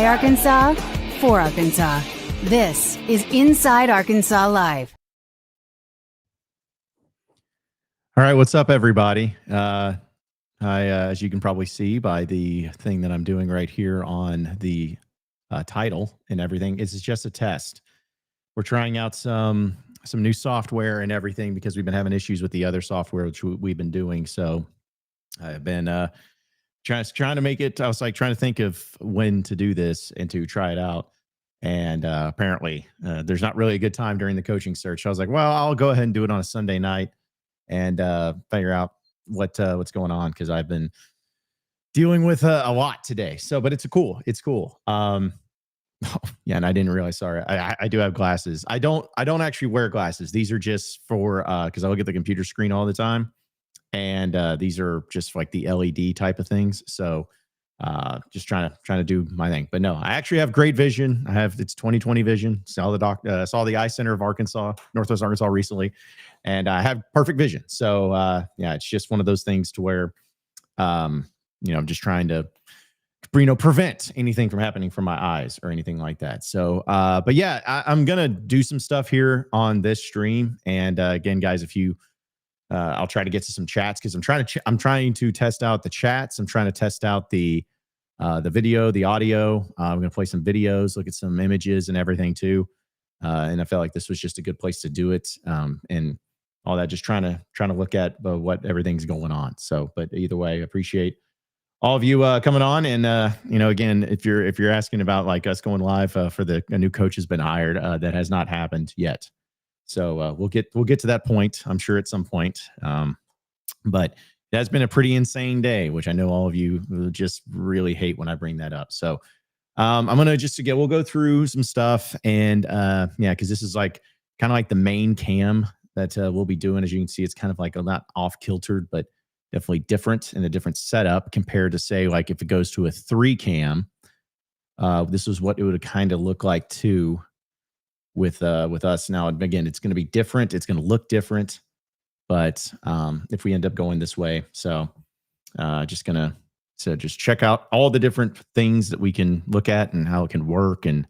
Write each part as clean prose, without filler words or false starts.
Arkansas, for Arkansas. This is Inside Arkansas Live. All right, what's up, everybody? As you can probably see by the thing that I'm doing right here on the title and everything, is just a test. We're trying out some new software and everything because we've been having issues with the other software which we've been doing. So I've been trying to make it. I was like trying to think of when to do this and to try it out. And apparently there's not really a good time during the coaching search. So I was like, well, I'll go ahead and do it on a Sunday night and figure out what's going on, because I've been dealing with a lot today. So, but it's cool. Yeah, and I didn't realize. Sorry, I do have glasses. I don't actually wear glasses. These are just for because I look at the computer screen all the time, and these are just like the LED type of things. So, just trying to do my thing. But no, I actually have great vision. It's 20/20 vision. Saw the Eye Center of Arkansas, Northwest Arkansas recently, and I have perfect vision. So yeah, it's just one of those things to where I'm just trying to prevent anything from happening from my eyes or anything like that. So but yeah, I'm gonna do some stuff here on this stream. And again, guys, if you I'll try to get to some chats, because I'm trying to test out the chats. I'm trying to test out the video, the audio. I'm going to play some videos, look at some images and everything too. And I felt like this was just a good place to do it. And all that, just trying to look at what everything's going on. So, but either way, I appreciate all of you coming on. And again, if you're asking about like us going live for a new coach has been hired, that has not happened yet. So we'll get to that point, I'm sure, at some point. But it has been a pretty insane day, which I know all of you just really hate when I bring that up. So I'm gonna we'll go through some stuff, and yeah, because this is like kind of like the main cam that we'll be doing. As you can see, it's kind of like not off kiltered, but definitely different in a different setup compared to, say, like if it goes to a 3 cam. This is what it would kind of look like too with us. Now, again, it's going to be different. It's going to look different, but if we end up going this way, so just check out all the different things that we can look at and how it can work and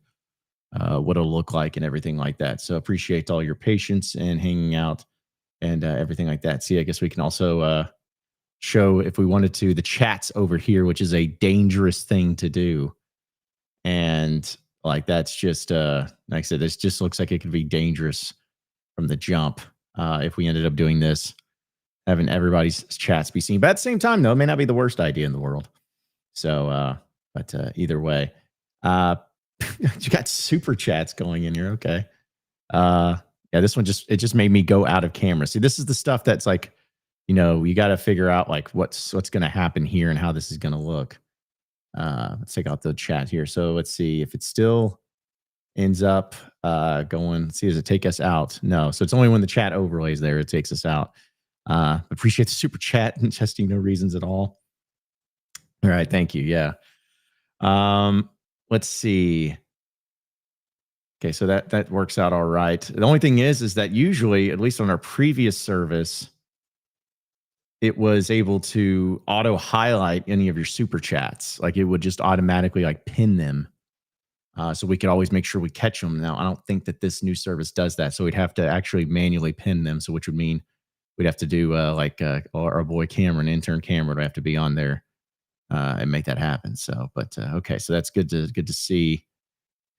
what it'll look like and everything like that. So appreciate all your patience and hanging out and everything like that. See, I guess we can also show, if we wanted to, the chats over here, which is a dangerous thing to do. And like, that's just like I said, this just looks like it could be dangerous from the jump if we ended up doing this, having everybody's chats be seen. But at the same time, though, it may not be the worst idea in the world. So but either way, you got super chats going in here. Okay. Yeah, this one just made me go out of camera. See, this is the stuff that's like, you got to figure out like what's going to happen here and how this is going to look. Let's take out the chat here. So let's see if it still ends up going. Let's see, does it take us out? No. So it's only when the chat overlays there, it takes us out. Appreciate the super chat and testing no reasons at all. All right. Thank you. Yeah. Let's see. Okay. So that works out all right. The only thing is that usually, at least on our previous service, it was able to auto highlight any of your super chats. Like it would just automatically like pin them. So we could always make sure we catch them. Now, I don't think that this new service does that. So we'd have to actually manually pin them. So which would mean we'd have to do our boy Cameron, intern Cameron, would have to be on there and make that happen. So, but okay. So that's good to see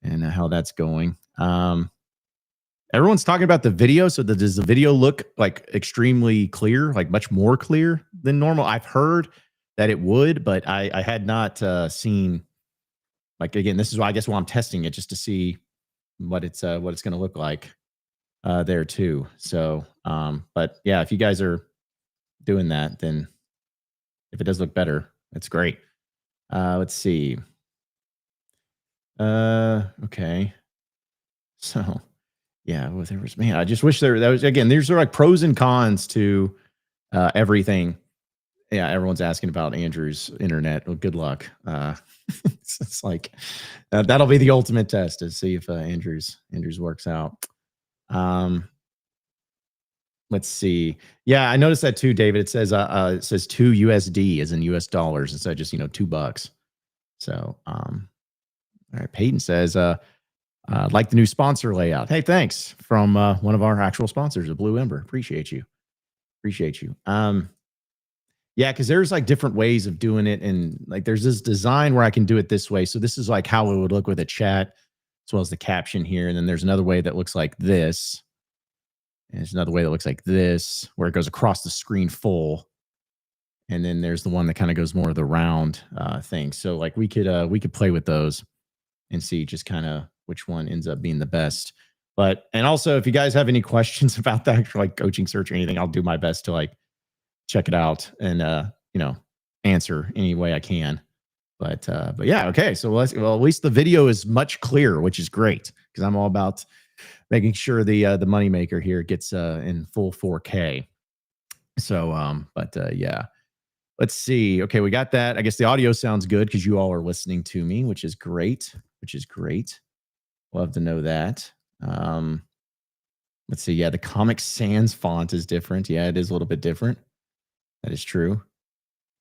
and how that's going. Everyone's talking about the video. So does the video look like extremely clear, like much more clear than normal? I've heard that it would, but I had not seen, like, again, this is why I guess why I'm testing it, just to see what it's going to look like there too. So, but yeah, if you guys are doing that, then if it does look better, that's great. Let's see. Okay. So, yeah, well, there was, man, I just wish that was, again, there's like pros and cons to everything. Yeah, everyone's asking about Andrew's internet. Well, good luck. It's like that'll be the ultimate test to see if Andrew's works out. Let's see. Yeah, I noticed that too, David. It says 2 USD as in US dollars instead of just $2. So All right. Peyton says, like the new sponsor layout. Hey, thanks from one of our actual sponsors, the Blue Ember. Appreciate you. Appreciate you. Yeah, because there's like different ways of doing it. And like there's this design where I can do it this way. So this is like how it would look with a chat as well as the caption here. And then there's another way that looks like this. And there's another way that looks like this, where it goes across the screen full. And then there's the one that kind of goes more of the round thing. So like we could play with those and see just kind of which one ends up being the best. But and also if you guys have any questions about the actual like coaching search or anything, I'll do my best to like check it out and answer any way I can. But yeah, okay. So well, at least the video is much clearer, which is great because I'm all about making sure the moneymaker here gets in full 4K. So yeah. Let's see. Okay, we got that. I guess the audio sounds good because you all are listening to me, which is great. Love to know that. Let's see. Yeah, the Comic Sans font is different. Yeah, it is a little bit different. That is true.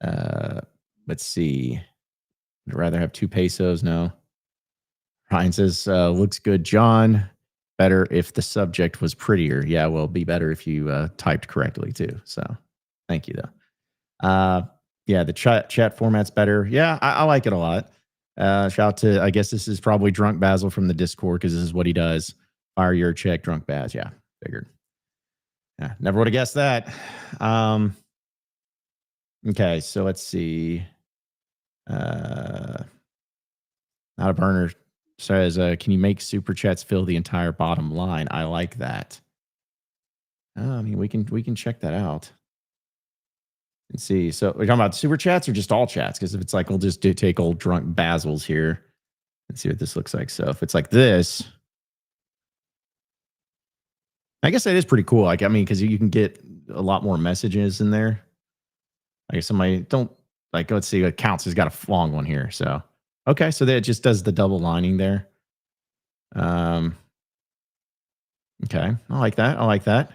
Let's see. I'd rather have 2 pesos. No. Ryan says, looks good, John. Better if the subject was prettier. Yeah, well, be better if you typed correctly too. So thank you, though. Yeah, the chat format's better. Yeah, I like it a lot. Shout out to, I guess this is probably Drunk Basil from the Discord because this is what he does. Fire your check, Drunk Baz. Yeah, figured. Yeah, never would have guessed that. Okay, so let's see. Not a burner says, can you make super chats fill the entire bottom line? I like that. I mean, we can check that out and see. So we're talking about super chats or just all chats? Because if it's like, we'll just take old Drunk Basil's here and see what this looks like. So if it's like this, I guess that is pretty cool. Like, I mean, because you can get a lot more messages in there. I guess somebody don't like, let's see, it counts. He's got a long one here. So, okay. So that just does the double lining there. Okay. I like that.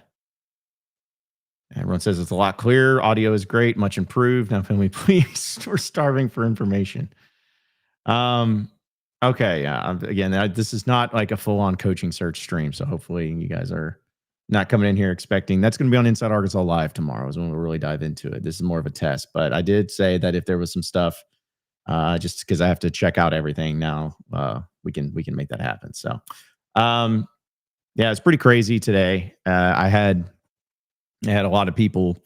Everyone says it's a lot clearer. Audio is great. Much improved. Now, can we please? We're starving for information. Okay. Yeah. Again, this is not like a full-on coaching search stream. So hopefully you guys are not coming in here expecting that's going to be on Inside Arkansas Live tomorrow is when we'll really dive into it. This is more of a test, but I did say that if there was some stuff, just because I have to check out everything now, we can make that happen. So, yeah, it's pretty crazy today. I had a lot of people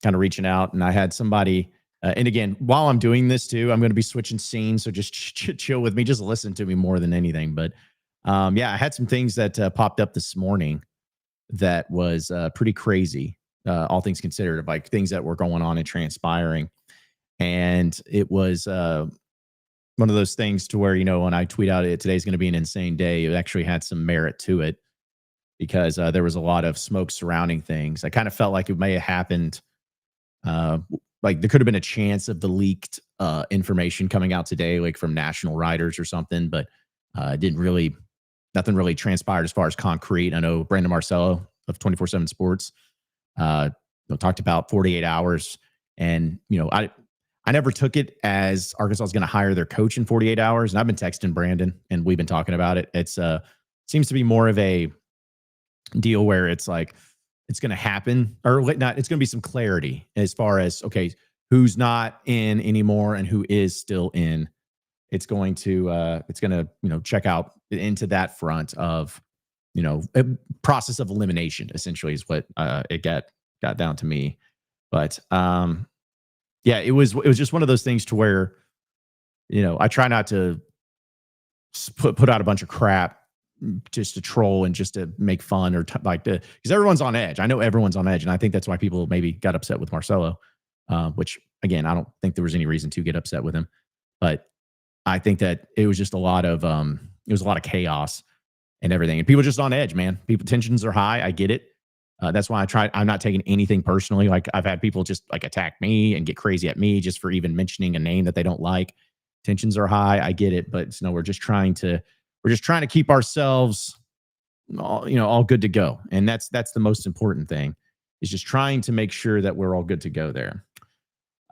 kind of reaching out, and I had somebody. And again, while I'm doing this too, I'm going to be switching scenes, so just chill with me, just listen to me more than anything. But yeah, I had some things that popped up this morning that was pretty crazy, all things considered, of like things that were going on and transpiring. And it was one of those things to where, when I tweet out today's going to be an insane day, it actually had some merit to it because there was a lot of smoke surrounding things. I kind of felt like it may have happened. Like there could have been a chance of the leaked information coming out today, like from national writers or something, but nothing really transpired as far as concrete. I know Brandon Marcello of 24/7 Sports talked about 48 hours. And, I never took it as Arkansas is going to hire their coach in 48 hours. And I've been texting Brandon and we've been talking about it. It's seems to be more of a deal where it's like, it's going to happen or not. It's going to be some clarity as far as, okay, who's not in anymore and who is still in. It's going to check out into that front of, a process of elimination, essentially is what it got down to me. But yeah, it was just one of those things to where, I try not to put out a bunch of crap just to troll and just to make fun or because everyone's on edge. I know everyone's on edge. And I think that's why people maybe got upset with Marcelo, which again, I don't think there was any reason to get upset with him, but I think that it was just a lot of chaos and everything. And people just on edge, man. People tensions are high. I get it. That's why I'm not taking anything personally. Like I've had people just like attack me and get crazy at me just for even mentioning a name that they don't like. Tensions are high. I get it. But we're just trying to keep ourselves all good to go. And that's the most important thing, is just trying to make sure that we're all good to go there.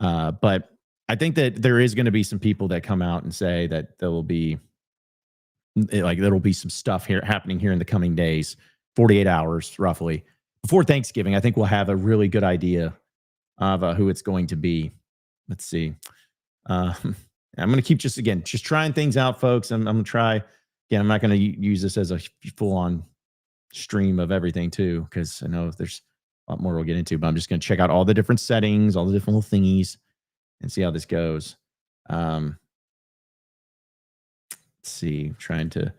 But I think that there is going to be some people that come out and say that there will be like there'll be some stuff here happening here in the coming days, 48 hours roughly before Thanksgiving. I think we'll have a really good idea of who it's going to be. Let's see. I'm going to keep just trying things out, folks. I'm going to try again. I'm not going to use this as a full on stream of everything too, because I know there's a lot more we'll get into, but I'm just going to check out all the different settings, all the different little thingies, and see how this goes. Let's see, trying to,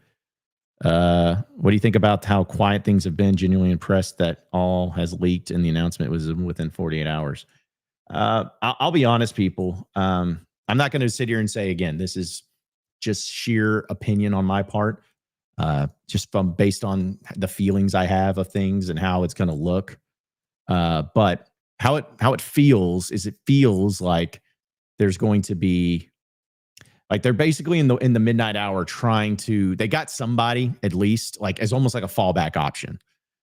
what do you think about how quiet things have been? Genuinely impressed that all has leaked and the announcement was within 48 hours. I'll be honest, people. I'm not going to sit here and say, again, this is just sheer opinion on my part, just based on the feelings I have of things and how it's going to look. But how it feels is, it feels like there's going to be, like, they're basically in the midnight hour they got somebody at least, like, as almost like a fallback option,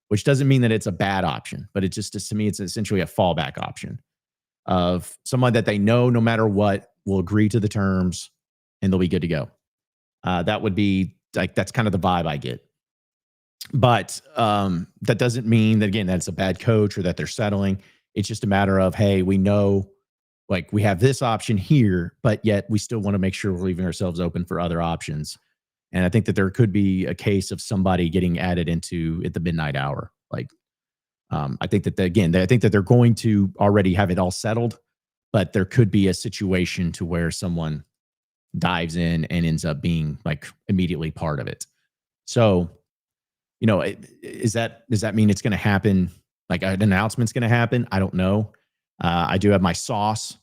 which doesn't mean that it's a bad option, but it just, to me, it's essentially a fallback option of someone that they know no matter what will agree to the terms and they'll be good to go. That would be like, that's kind of the vibe I get. But that doesn't mean that, again, that's a bad coach or that they're settling. It's just a matter of, hey, we know, like, we have this option here, but yet we still want to make sure we're leaving ourselves open for other options. And I think that there could be a case of somebody getting added into at the midnight hour. Like, I think that, I think that they're going to already have it all settled, but there could be a situation to where someone dives in and ends up being, like, immediately part of it. So, does that mean it's going to happen? Like, an announcement's going to happen? I don't know. I do have my sauce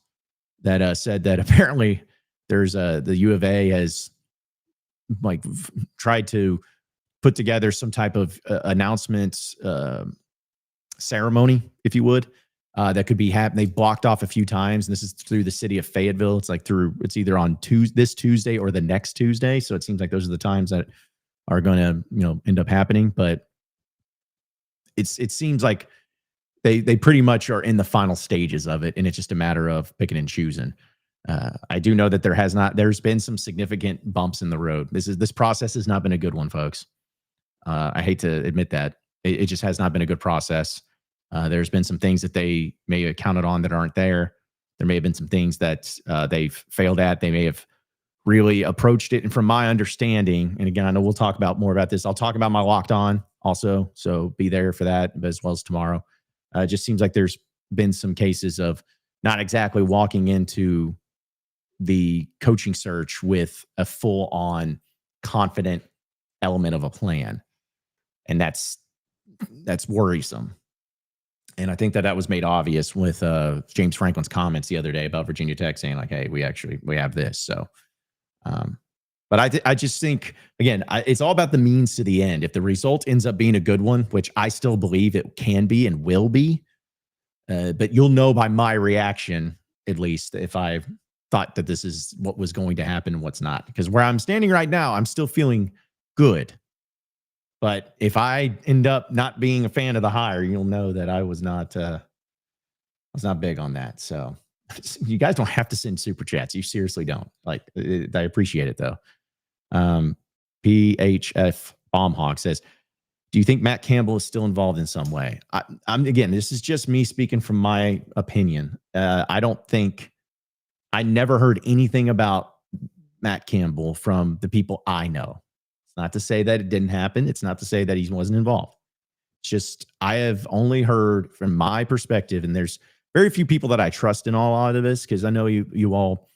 that said that apparently there's the U of A has, like, tried to put together some type of announcement ceremony, if you would, that could be happening. They blocked off a few times, and this is through the city of Fayetteville. It's like it's either on this Tuesday or the next Tuesday. So it seems like those are the times that are going to, end up happening. But it seems like they pretty much are in the final stages of it, and it's just a matter of picking and choosing. I do know that there's been some significant bumps in the road. This process has not been a good one, folks. I hate to admit that. It just has not been a good process. There's been some things that they may have counted on that aren't there. There may have been some things that they've failed at. They may have really approached it. And from my understanding, and again, I know we'll talk about more about this. I'll talk about my Locked On also, so be there for that as well as tomorrow. It just seems like there's been some cases of not exactly walking into the coaching search with a full-on confident element of a plan. And that's worrisome. And I think that was made obvious with James Franklin's comments the other day about Virginia Tech saying, like, hey, we have this. So, but I just think, again, it's all about the means to the end. If the result ends up being a good one, which I still believe it can be and will be, but you'll know by my reaction, at least, if I thought that this is what was going to happen and what's not. Because where I'm standing right now, I'm still feeling good. But if I end up not being a fan of the hire, you'll know that I was not big on that. So you guys don't have to send super chats. You seriously don't. Like, I appreciate it though. PHF Bombhawk says, do you think Matt Campbell is still involved in some way? Again, this is just me speaking from my opinion. I never heard anything about Matt Campbell from the people I know. It's not to say that it didn't happen. It's not to say that he wasn't involved. It's just, I have only heard from my perspective, and there's very few people that I trust in all of this, because I know you all,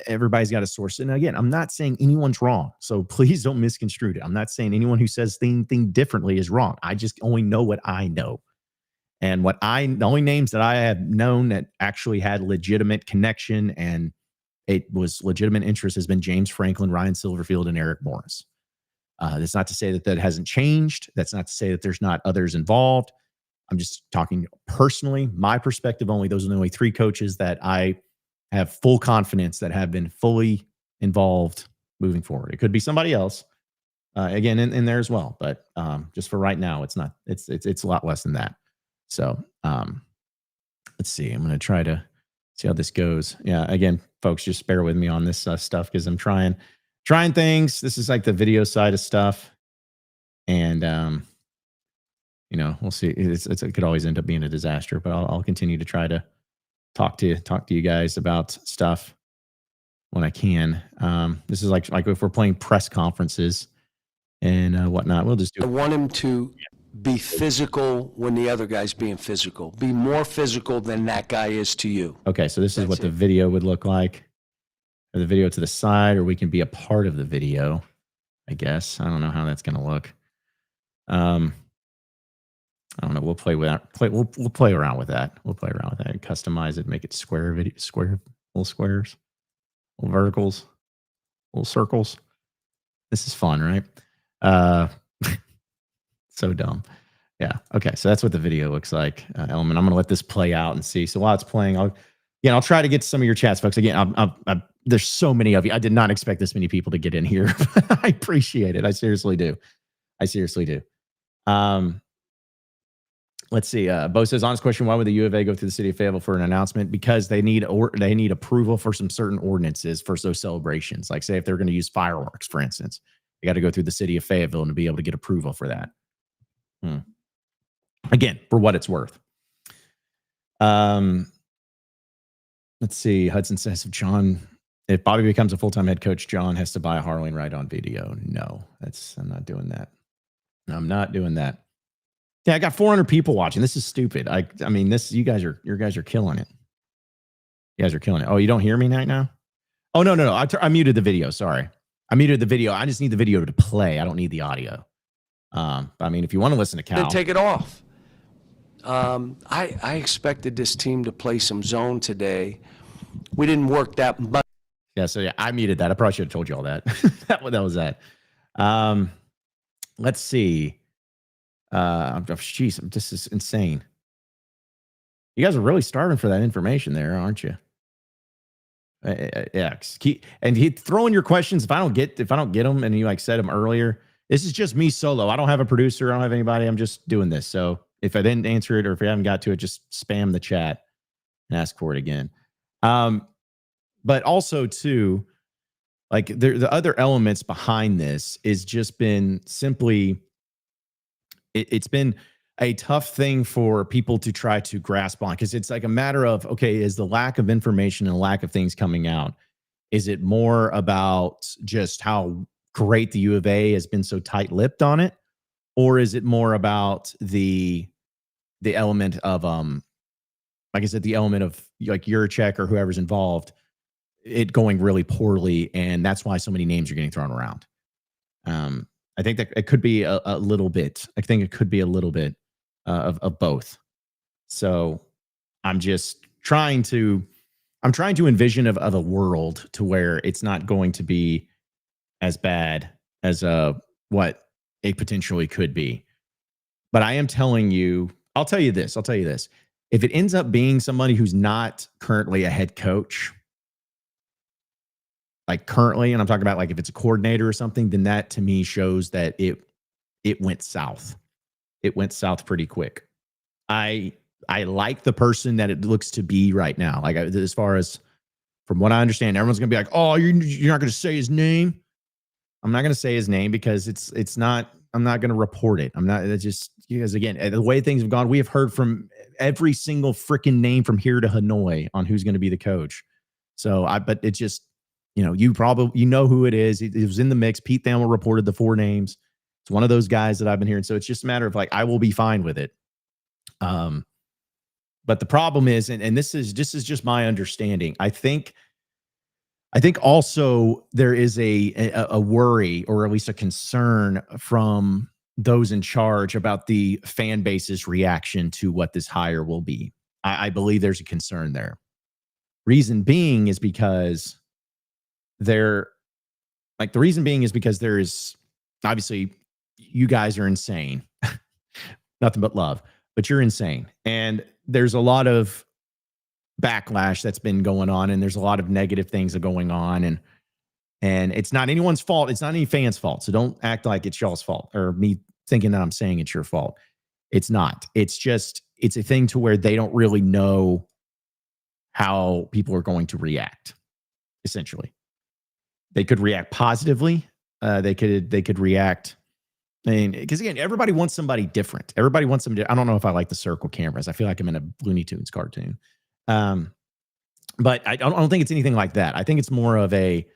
everybody's got a source. And again, I'm not saying anyone's wrong, so please don't misconstrue it. I'm not saying anyone who says thing differently is wrong. I just only know what I know. And the only names that I have known that actually had legitimate connection and it was legitimate interest has been James Franklin, Ryan Silverfield, and Eric Morris. That's not to say that hasn't changed. That's not to say that there's not others involved. I'm just talking personally, my perspective only. Those are the only three coaches that I have full confidence that have been fully involved moving forward. It could be somebody else, again, in there as well. But just for right now, it's not. It's a lot less than that. So let's see. I'm going to try to see how this goes. Yeah, again, folks, just bear with me on this stuff because I'm trying trying things. This is like the video side of stuff. And, we'll see. It could always end up being a disaster, but I'll continue to try to talk to you guys about stuff when I can. This is like if we're playing press conferences and whatnot, we'll just do I want him to be physical when the other guy's being physical. Be more physical than that guy is to you. Okay, so this is what the video would look like. Or the video to the side, or we can be a part of the video, I guess. I don't know how that's going to look. I don't know. We'll play with that. We'll play around with that. We'll play around with that. Customize it. Make it square video. Little squares, little verticals, little circles. This is fun, right? So dumb. Yeah. Okay. So that's what the video looks like. Element. I'm going to let this play out and see. So while it's playing, I'll try to get to some of your chats, folks. Again, there's so many of you. I did not expect this many people to get in here. I appreciate it. I seriously do. Let's see. Bo says, honest question, why would the U of A go through the city of Fayetteville for an announcement? Because they need approval for some certain ordinances for those celebrations. Like say if they're going to use fireworks, for instance, they got to go through the city of Fayetteville and to be able to get approval for that. Again, for what it's worth. Let's see. Hudson says, if Bobby becomes a full-time head coach, John has to buy a Harley and ride on video. No, I'm not doing that. I'm not doing that. Yeah, I got 400 people watching. This is stupid. I mean, you guys are killing it. You guys are killing it. Oh, you don't hear me right now? Oh, no. I muted the video. Sorry. I muted the video. I just need the video to play. I don't need the audio. I mean, if you want to listen to Cal. Then take it off. I expected this team to play some zone today. We didn't work that much. Yeah, so yeah, I muted that. I probably should have told you all that. that was that. Let's see. Jeez, this is insane. You guys are really starving for that information there, aren't you? Yeah. And throw in your questions if I don't get them, and you said them earlier. This is just me solo. I don't have a producer. I don't have anybody. I'm just doing this. So if I didn't answer it or if you haven't got to it, just spam the chat and ask for it again. But also too, the other elements behind this is just been simply, it's been a tough thing for people to try to grasp on, because it's like a matter of, okay, is the lack of information and lack of things coming out, is it more about just how great the U of A has been so tight-lipped on it, or is it more about the element of like I said, the element of Yurchek or whoever's involved, it going really poorly, and that's why so many names are getting thrown around. I think that it could be a little bit. I think it could be a little bit of both. So I'm just trying to envision of a world to where it's not going to be as bad as what it potentially could be. But I am telling you, I'll tell you this. If it ends up being somebody who's not currently a head coach, currently, and I'm talking about if it's a coordinator or something, then that to me shows that it went south. It went south pretty quick. I like the person that it looks to be right now. As far as from what I understand, everyone's gonna be like, "Oh, you're not gonna say his name." I'm not gonna say his name because it's not. I'm not gonna report it. I'm not. It's just because again, the way things have gone, we have heard from every single freaking name from here to Hanoi on who's going to be the coach. But it just. You probably know who it is. It was in the mix. Pete Thamel reported the 4 names. It's one of those guys that I've been hearing. So it's just a matter of I will be fine with it. But the problem is, and this is just my understanding. I think also there is a worry, or at least a concern from those in charge about the fan base's reaction to what this hire will be. I believe there's a concern there. Reason being is because the reason being is because there is obviously you guys are insane. Nothing but love, but you're insane. And there's a lot of backlash that's been going on, and there's a lot of negative things that are going on, and it's not anyone's fault. It's not any fan's fault. So don't act like it's y'all's fault or me thinking that I'm saying it's your fault. It's not. It's just, it's a thing to where they don't really know how people are going to react, essentially. they could react positively. They could react. I mean, because again, everybody wants somebody different. Everybody wants somebody. I don't know if I like the circle cameras. I feel like I'm in a Looney Tunes cartoon. But I don't think it's anything like that. I think it's more of a,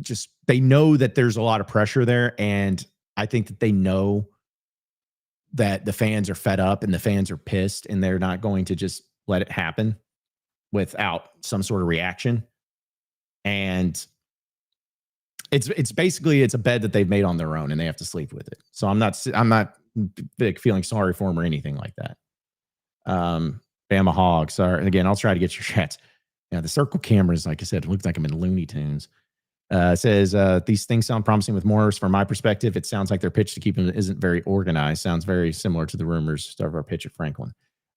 just they know that there's a lot of pressure there, and I think that they know that the fans are fed up and the fans are pissed, and they're not going to just let it happen without some sort of reaction. And it's basically a bed that they've made on their own, and they have to sleep with it. So I'm not feeling sorry for them or anything like that. Bama Hog, sorry. Again, I'll try to get your chats. Yeah, the circle cameras, like I said, it looks like I'm in Looney Tunes. Says, these things sound promising with Morris. From my perspective, it sounds like their pitch to keep him isn't very organized. Sounds very similar to the rumors of our pitch at Franklin.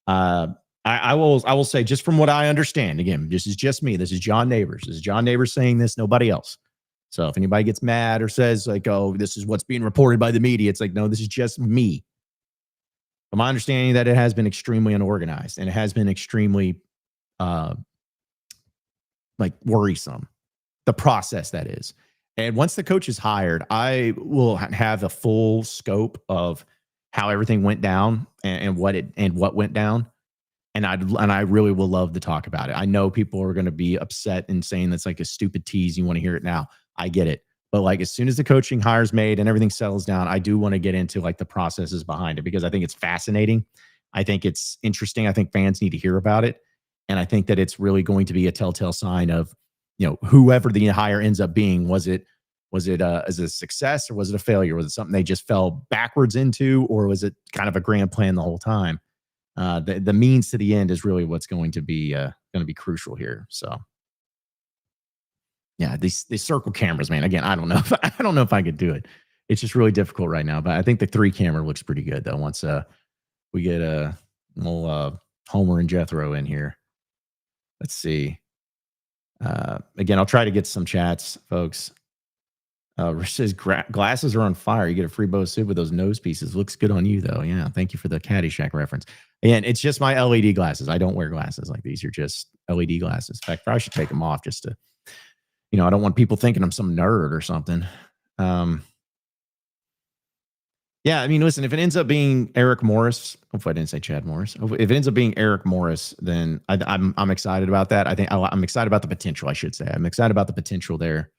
I will say, just from what I understand, again, this is just me. This is John Neighbors. This is John Neighbors saying this, nobody else. So if anybody gets mad or says like, oh, this is what's being reported by the media, it's like, no, this is just me. From my understanding, that it has been extremely unorganized, and it has been extremely worrisome. The process, that is. And once the coach is hired, I will have a full scope of how everything went down and what went down. And I really will love to talk about it. I know people are going to be upset and saying that's like a stupid tease. You want to hear it now. I get it. But like, as soon as the coaching hire's made and everything settles down, I do want to get into like the processes behind it, because I think it's fascinating. I think it's interesting. I think fans need to hear about it. And I think that it's really going to be a telltale sign of, whoever the hire ends up being. Was it as a success, or was it a failure? Was it something they just fell backwards into, or was it kind of a grand plan the whole time? The means to the end is really what's going to be crucial here. So yeah, these circle cameras, man. Again, I don't know if I could do it. It's just really difficult right now. But I think the 3 camera looks pretty good though. Once we get a little Homer and Jethro in here. Let's see. Again, I'll try to get some chats, folks. Rich says glasses are on fire. You get a free bow suit with those nose pieces. Looks good on you though. Yeah, thank you for the Caddyshack reference. And it's just my LED glasses. I don't wear glasses like these. Are just LED glasses. In fact, I should take them off just to, I don't want people thinking I'm some nerd or something. Yeah, I mean, listen, if it ends up being Eric Morris, hopefully I didn't say Chad Morris. If it ends up being Eric Morris, then I'm excited about that. I think I'm excited about the potential, I should say. I'm excited about the potential there.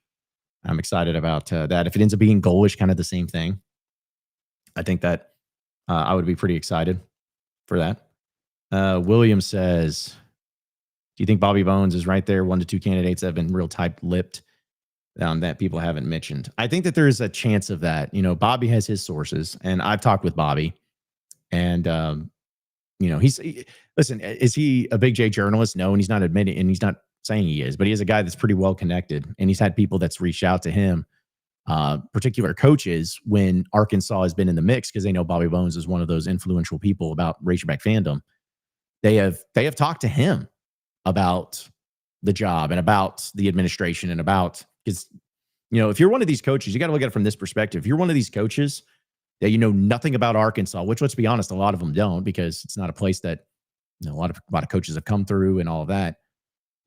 I'm excited about that. If it ends up being Golish, kind of the same thing, I think that I would be pretty excited for that. William says, do you think Bobby Bones is right there? 1 to 2 candidates that have been real tight-lipped that people haven't mentioned. I think that there's a chance of that. Bobby has his sources, and I've talked with Bobby, and listen, is he a Big J journalist? No, and he's not admitting, and he's not saying he is, but he is a guy that's pretty well connected, and he's had people that's reached out to him, particular coaches, when Arkansas has been in the mix, because they know Bobby Bones is one of those influential people about Razorback fandom. They have talked to him about the job and about the administration and about, because if you're one of these coaches, you got to look at it from this perspective. If you're one of these coaches that nothing about Arkansas, which, let's be honest, a lot of them don't, because it's not a place that a lot of coaches have come through and all of that.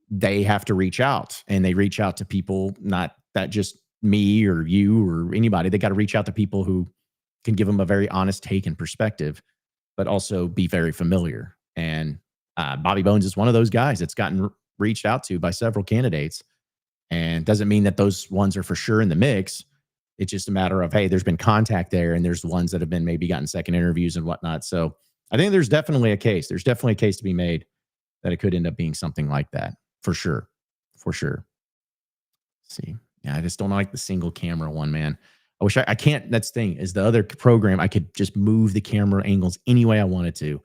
They have to reach out, and they reach out to people, not that just me or you or anybody. They got to reach out to people who can give them a very honest take and perspective, but also be very familiar. And Bobby Bones is one of those guys that's gotten reached out to by several candidates, and doesn't mean that those ones are for sure in the mix. It's just a matter of, hey, there's been contact there, and there's ones that have been maybe gotten second interviews and whatnot. So I think there's definitely a case. There's definitely a case to be made that it could end up being something like that. For sure. Let's see. Yeah, I just don't like the single camera one, man. I wish I can't. That's the thing, is the other program, I could just move the camera angles any way I wanted to.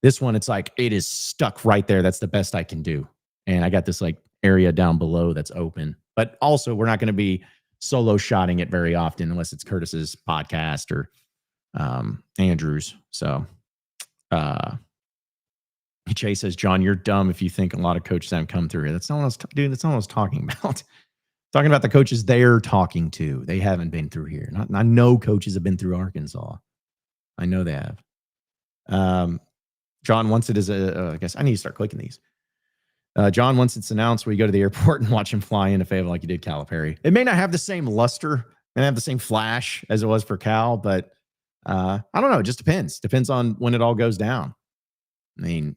This one, it's like, it is stuck right there. That's the best I can do. And I got this like area down below that's open. But also, we're not going to be solo shotting it very often unless it's Curtis's podcast or Andrew's. So Chase says, John, you're dumb if you think a lot of coaches haven't come through here. That's not what I was that's not what I was talking about. Talking about the coaches they're talking to. They haven't been through here. I know coaches have been through Arkansas. I know they have. John wants it as I guess I need to start clicking these. John, once it's announced, we go to the airport and watch him fly into Fayetteville like you did Calipari. It may not have the same luster and have the same flash as it was for Cal, but I don't know. It just depends. Depends on when it all goes down. I mean,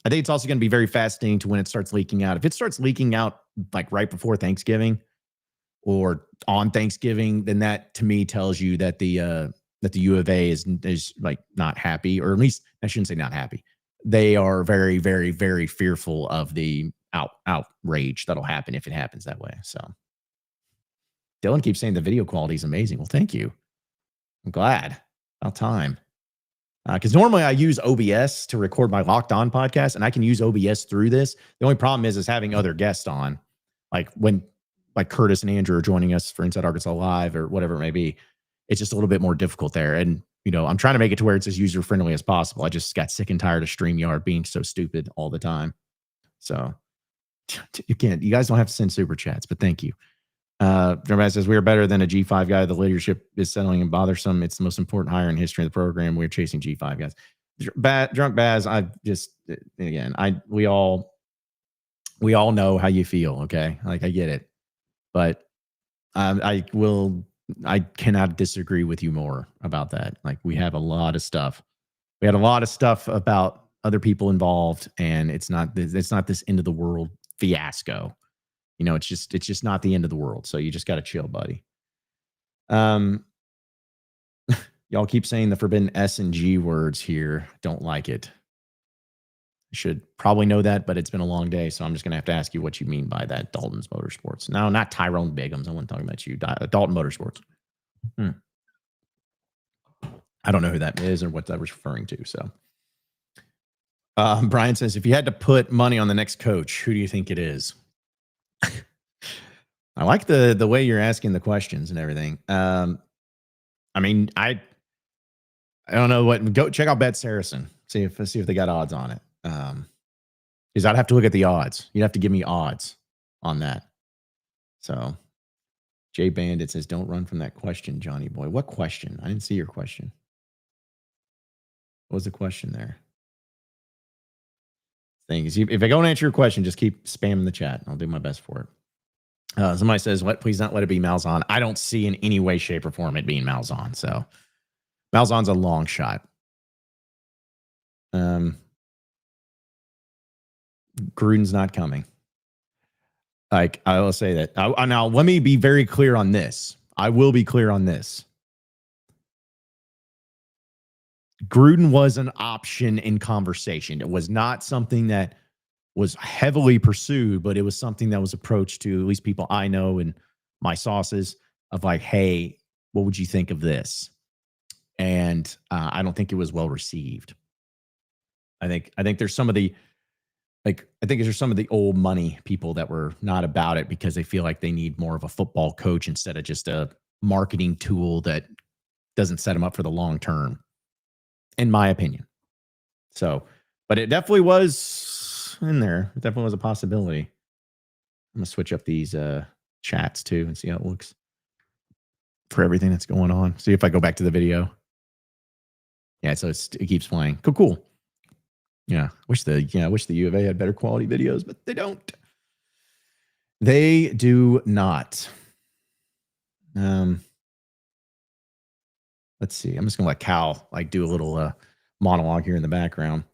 I think it's also going to be very fascinating to when it starts leaking out. If it starts leaking out like right before Thanksgiving or on Thanksgiving, then that to me tells you that the U of A is like not happy, or at least I shouldn't say not happy. They are very, very, very fearful of the outrage that'll happen if it happens that way. So Dylan keeps saying the video quality is amazing. Well, thank you. I'm glad. About time. Because normally I use OBS to record my Locked On podcast, and I can use OBS through this. The only problem is having other guests on, like when like Curtis and Andrew are joining us for Inside Arkansas Live or whatever it may be. It's just a little bit more difficult there. And, you know, I'm trying to make it to where it's as user-friendly as possible. I just got sick and tired of StreamYard being so stupid all the time. So you guys don't have to send super chats, but thank you. Everybody says we are better than a G5 guy. The leadership is settling and bothersome. It's the most important hire in history of the program. We're chasing G5 guys. Drunk Baz, we all know how you feel. Okay. Like I get it, but I cannot disagree with you more about that. Like we have a lot of stuff. We had a lot of stuff about other people involved, and it's not this end of the world fiasco. You know, it's just not the end of the world. So you just got to chill, buddy. Y'all keep saying the forbidden S and G words here. Don't like it. I should probably know that, but it's been a long day. So I'm just going to have to ask you what you mean by that. Dalton's Motorsports. No, not Tyrone Biggums. I wasn't talking about you. Dalton Motorsports. I don't know who that is or what that was referring to. So Brian says, if you had to put money on the next coach, who do you think it is? I like the way you're asking the questions and everything. I mean, I don't know what. Go check out Bet Saracen. See if they got odds on it. Because I'd have to look at the odds. You'd have to give me odds on that. So, Jay Bandit says, "Don't run from that question, Johnny boy." What question? I didn't see your question. What was the question there? If I don't answer your question, just keep spamming the chat. I'll do my best for it. Somebody says, please not let it be Malzahn. I don't see in any way, shape, or form it being Malzahn. So Malzahn's a long shot. Gruden's not coming. Like, I will say that. Now, let me be very clear on this. I will be clear on this. Gruden was an option in conversation. It was not something that was heavily pursued, but it was something that was approached to at least people I know and my sources of like, hey, what would you think of this? And I don't think it was well received. I think there's some of the old money people that were not about it because they feel like they need more of a football coach instead of just a marketing tool that doesn't set them up for the long term, in my opinion. So, but it definitely was in there. It definitely was a possibility. I'm gonna switch up these chats too and see how it looks for everything that's going on. See if I go back to the video. Yeah, so it keeps playing. Cool. Yeah, wish the U of A had better quality videos, but they don't. They do not. Let's see. I'm just gonna let Cal like do a little monologue here in the background.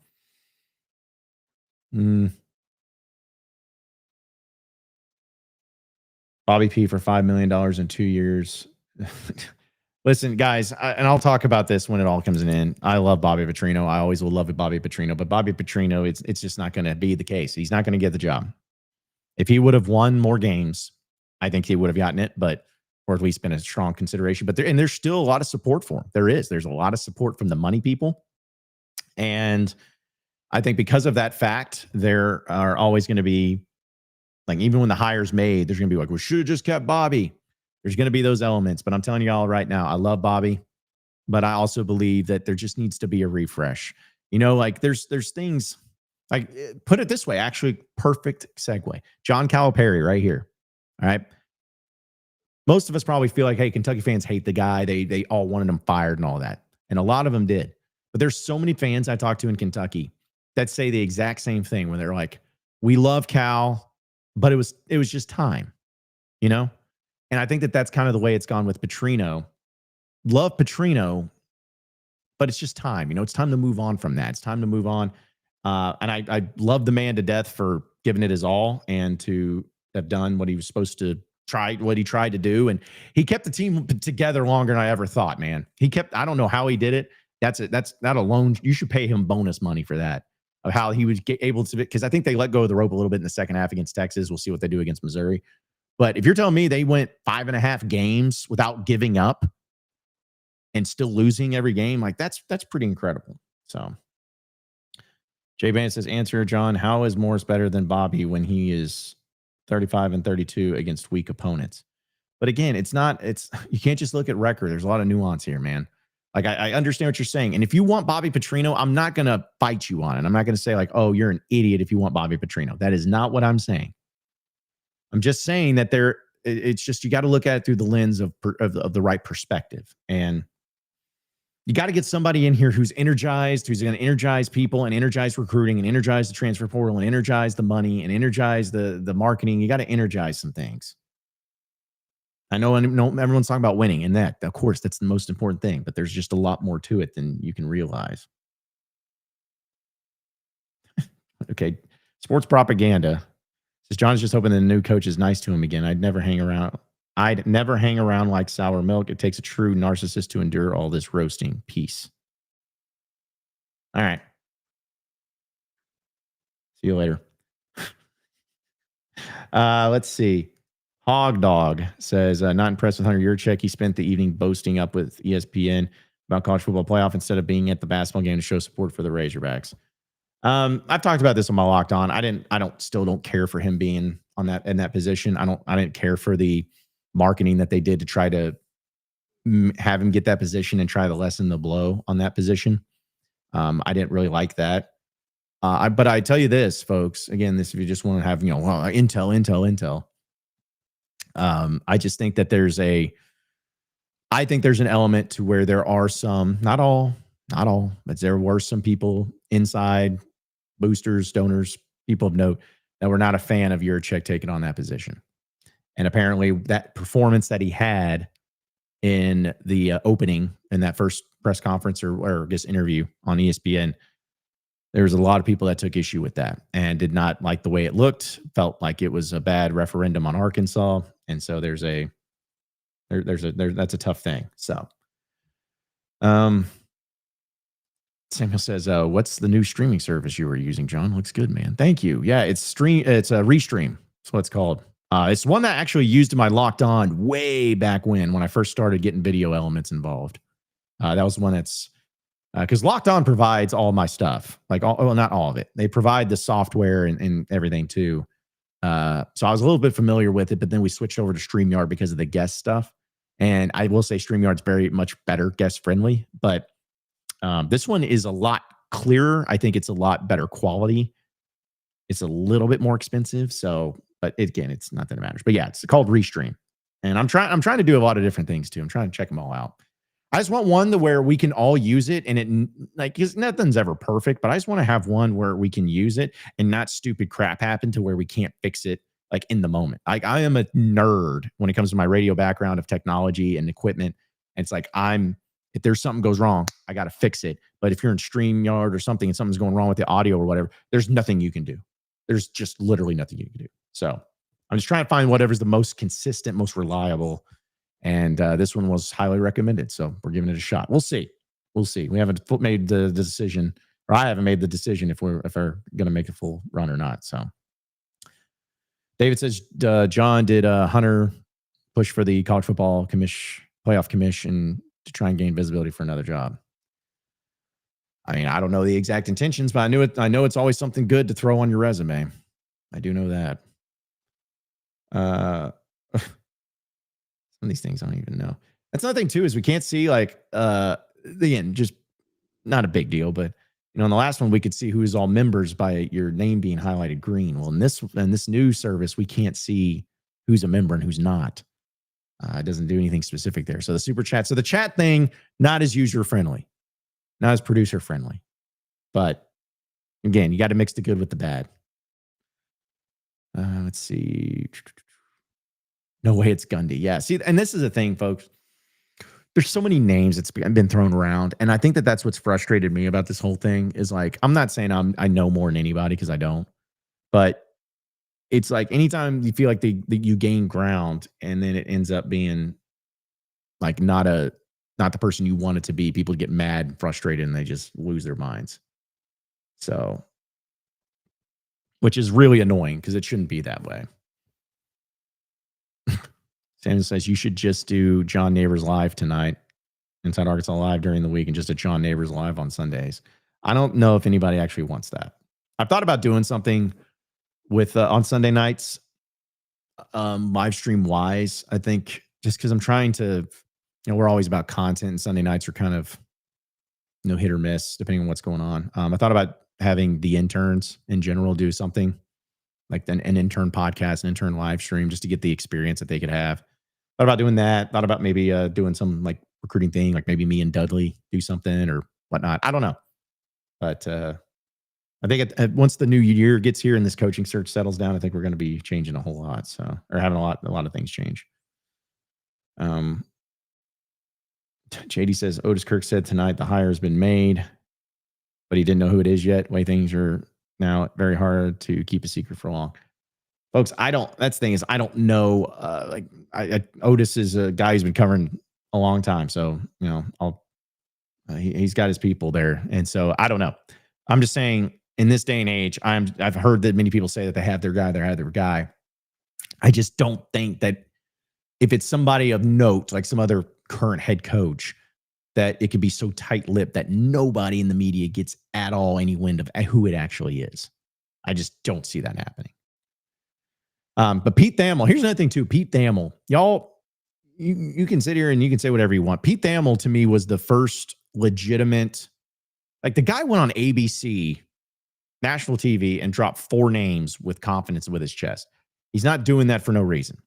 Bobby P for $5 million in 2 years. Listen, guys, and I'll talk about this when it all comes in. I love Bobby Petrino. I always will love Bobby Petrino, but Bobby Petrino, it's just not going to be the case. He's not going to get the job. If he would have won more games, I think he would have gotten it, or at least been a strong consideration. But there's still a lot of support for him. There's a lot of support from the money people. And I think because of that fact, there are always going to be, like, even when the hire's made, there's going to be like, we should have just kept Bobby. There's going to be those elements, but I'm telling you all right now, I love Bobby, but I also believe that there just needs to be a refresh. You know, like there's things, like, put it this way, actually, perfect segue. John Calipari right here. All right. Most of us probably feel like, hey, Kentucky fans hate the guy. They all wanted him fired and all that. And a lot of them did. But there's so many fans I talk to in Kentucky that say the exact same thing when they're like, We love Cal, but it was just time, you know? And I think that that's kind of the way it's gone with Petrino. Love Petrino, but it's just time. You know, it's time to move on from that. It's time to move on. And I love the man to death for giving it his all and to have done what he was supposed to try, what he tried to do. And he kept the team together longer than I ever thought, man. I don't know how he did it. That's not alone. You should pay him bonus money for that, of how he was able to, because I think they let go of the rope a little bit in the second half against Texas. We'll see what they do against Missouri. But if you're telling me they went 5.5 games without giving up and still losing every game, like that's pretty incredible. So Jay Van says, answer, John, how is Morris better than Bobby when he is 35-32 against weak opponents? But again, you can't just look at record. There's a lot of nuance here, man. Like I understand what you're saying. And if you want Bobby Petrino, I'm not going to fight you on it. I'm not going to say like, oh, you're an idiot if you want Bobby Petrino. That is not what I'm saying. I'm just saying that it's just, you got to look at it through the lens of the right perspective. And you got to get somebody in here who's energized, who's going to energize people and energize recruiting and energize the transfer portal and energize the money and energize the marketing. You got to energize some things. I know everyone's talking about winning, and that, of course, that's the most important thing, but there's just a lot more to it than you can realize. Okay. Sports propaganda says, John's just hoping the new coach is nice to him again. I'd never hang around like sour milk. It takes a true narcissist to endure all this roasting. Peace. All right. See you later. Let's see. Hog Dog says, not impressed with Hunter Yurchek. He spent the evening boasting up with ESPN about college football playoff instead of being at the basketball game to show support for the Razorbacks. I've talked about this on my Locked On. I still don't care for him being in that position. I didn't care for the marketing that they did to try to have him get that position and try to lessen the blow on that position. I didn't really like that. But I tell you this, folks, again, if you just want to have, intel. I just think that there's an element to where there are some, not all, but there were some people inside, boosters, donors, people of note, that were not a fan of Yurchek taking on that position. And apparently that performance that he had in the opening in that first press conference or I guess interview on ESPN, there was a lot of people that took issue with that and did not like the way it looked, felt like it was a bad referendum on Arkansas. And so that's a tough thing. So, Samuel says, what's the new streaming service you were using, John? Looks good, man. Thank you. Yeah, it's a Restream. That's what it's called. It's one that I actually used in my Locked On way back when I first started getting video elements involved. That was one that's because Locked On provides all my stuff, like not all of it. They provide the software and everything too. So I was a little bit familiar with it, but then we switched over to StreamYard because of the guest stuff. And I will say StreamYard's very much better guest friendly, but this one is a lot clearer. I think it's a lot better quality. It's a little bit more expensive. So, but again, it's not that it matters. But yeah, it's called Restream. And I'm trying to do a lot of different things too. I'm trying to check them all out. I just want one where we can all use it, and because nothing's ever perfect, but I just want to have one where we can use it and not stupid crap happen to where we can't fix it like in the moment. Like I am a nerd when it comes to my radio background of technology and equipment. And it's like if there's something goes wrong, I got to fix it. But if you're in StreamYard or something and something's going wrong with the audio or whatever, there's nothing you can do. There's just literally nothing you can do. So I'm just trying to find whatever's the most consistent, most reliable. And this one was highly recommended. So we're giving it a shot. We'll see. We haven't made the decision, or I haven't made the decision if we're going to make a full run or not. So David says, John, did Hunter push for the college football playoff commission to try and gain visibility for another job? I mean, I don't know the exact intentions, but I know it's always something good to throw on your resume. I do know that. Some of these things I don't even know. That's another thing too, is we can't see again, just not a big deal, but in the last one we could see who is all members by your name being highlighted green. Well, in this new service, we can't see who's a member and who's not. It doesn't do anything specific there. So the super chat, the chat thing, not as user friendly, not as producer friendly, but again, you got to mix the good with the bad. Let's see. No way it's Gundy. Yeah. See, and this is the thing, folks. There's so many names that's been thrown around. And I think that that's what's frustrated me about this whole thing is like, I'm not saying I know more than anybody because I don't, but it's like anytime you feel like that you gain ground and then it ends up being like not the person you want it to be, people get mad and frustrated and they just lose their minds. So, which is really annoying because it shouldn't be that way. Sam says you should just do John Neighbors Live tonight, Inside Arkansas Live during the week, and just a John Neighbors Live on Sundays. I don't know if anybody actually wants that. I've thought about doing something with on Sunday nights, live stream wise. I think just because I'm trying to, we're always about content, and Sunday nights are kind of hit or miss depending on what's going on. I thought about having the interns in general do something like an intern podcast, an intern live stream, just to get the experience that they could have. Thought about doing that. Thought about maybe doing some like recruiting thing, like maybe me and Dudley do something or whatnot. I don't know. But I think once the new year gets here and this coaching search settles down, I think we're going to be changing a whole lot. So, or having a lot of things change. JD says, Otis Kirk said tonight the hire has been made, but he didn't know who it is yet. The way things are now, very hard to keep a secret for long. Folks, that's the thing is, I don't know. Otis is a guy who's been covering a long time. So, he's got his people there. And so I don't know. I'm just saying in this day and age, I've heard that many people say that they have their guy. I just don't think that if it's somebody of note, like some other current head coach, that it could be so tight-lipped that nobody in the media gets at all any wind of who it actually is. I just don't see that happening. But Pete Thamel, here's another thing too. Pete Thamel, y'all, you can sit here and you can say whatever you want. Pete Thamel to me was the first legitimate, like the guy went on ABC, national TV, and dropped 4 names with confidence with his chest. He's not doing that for no reason.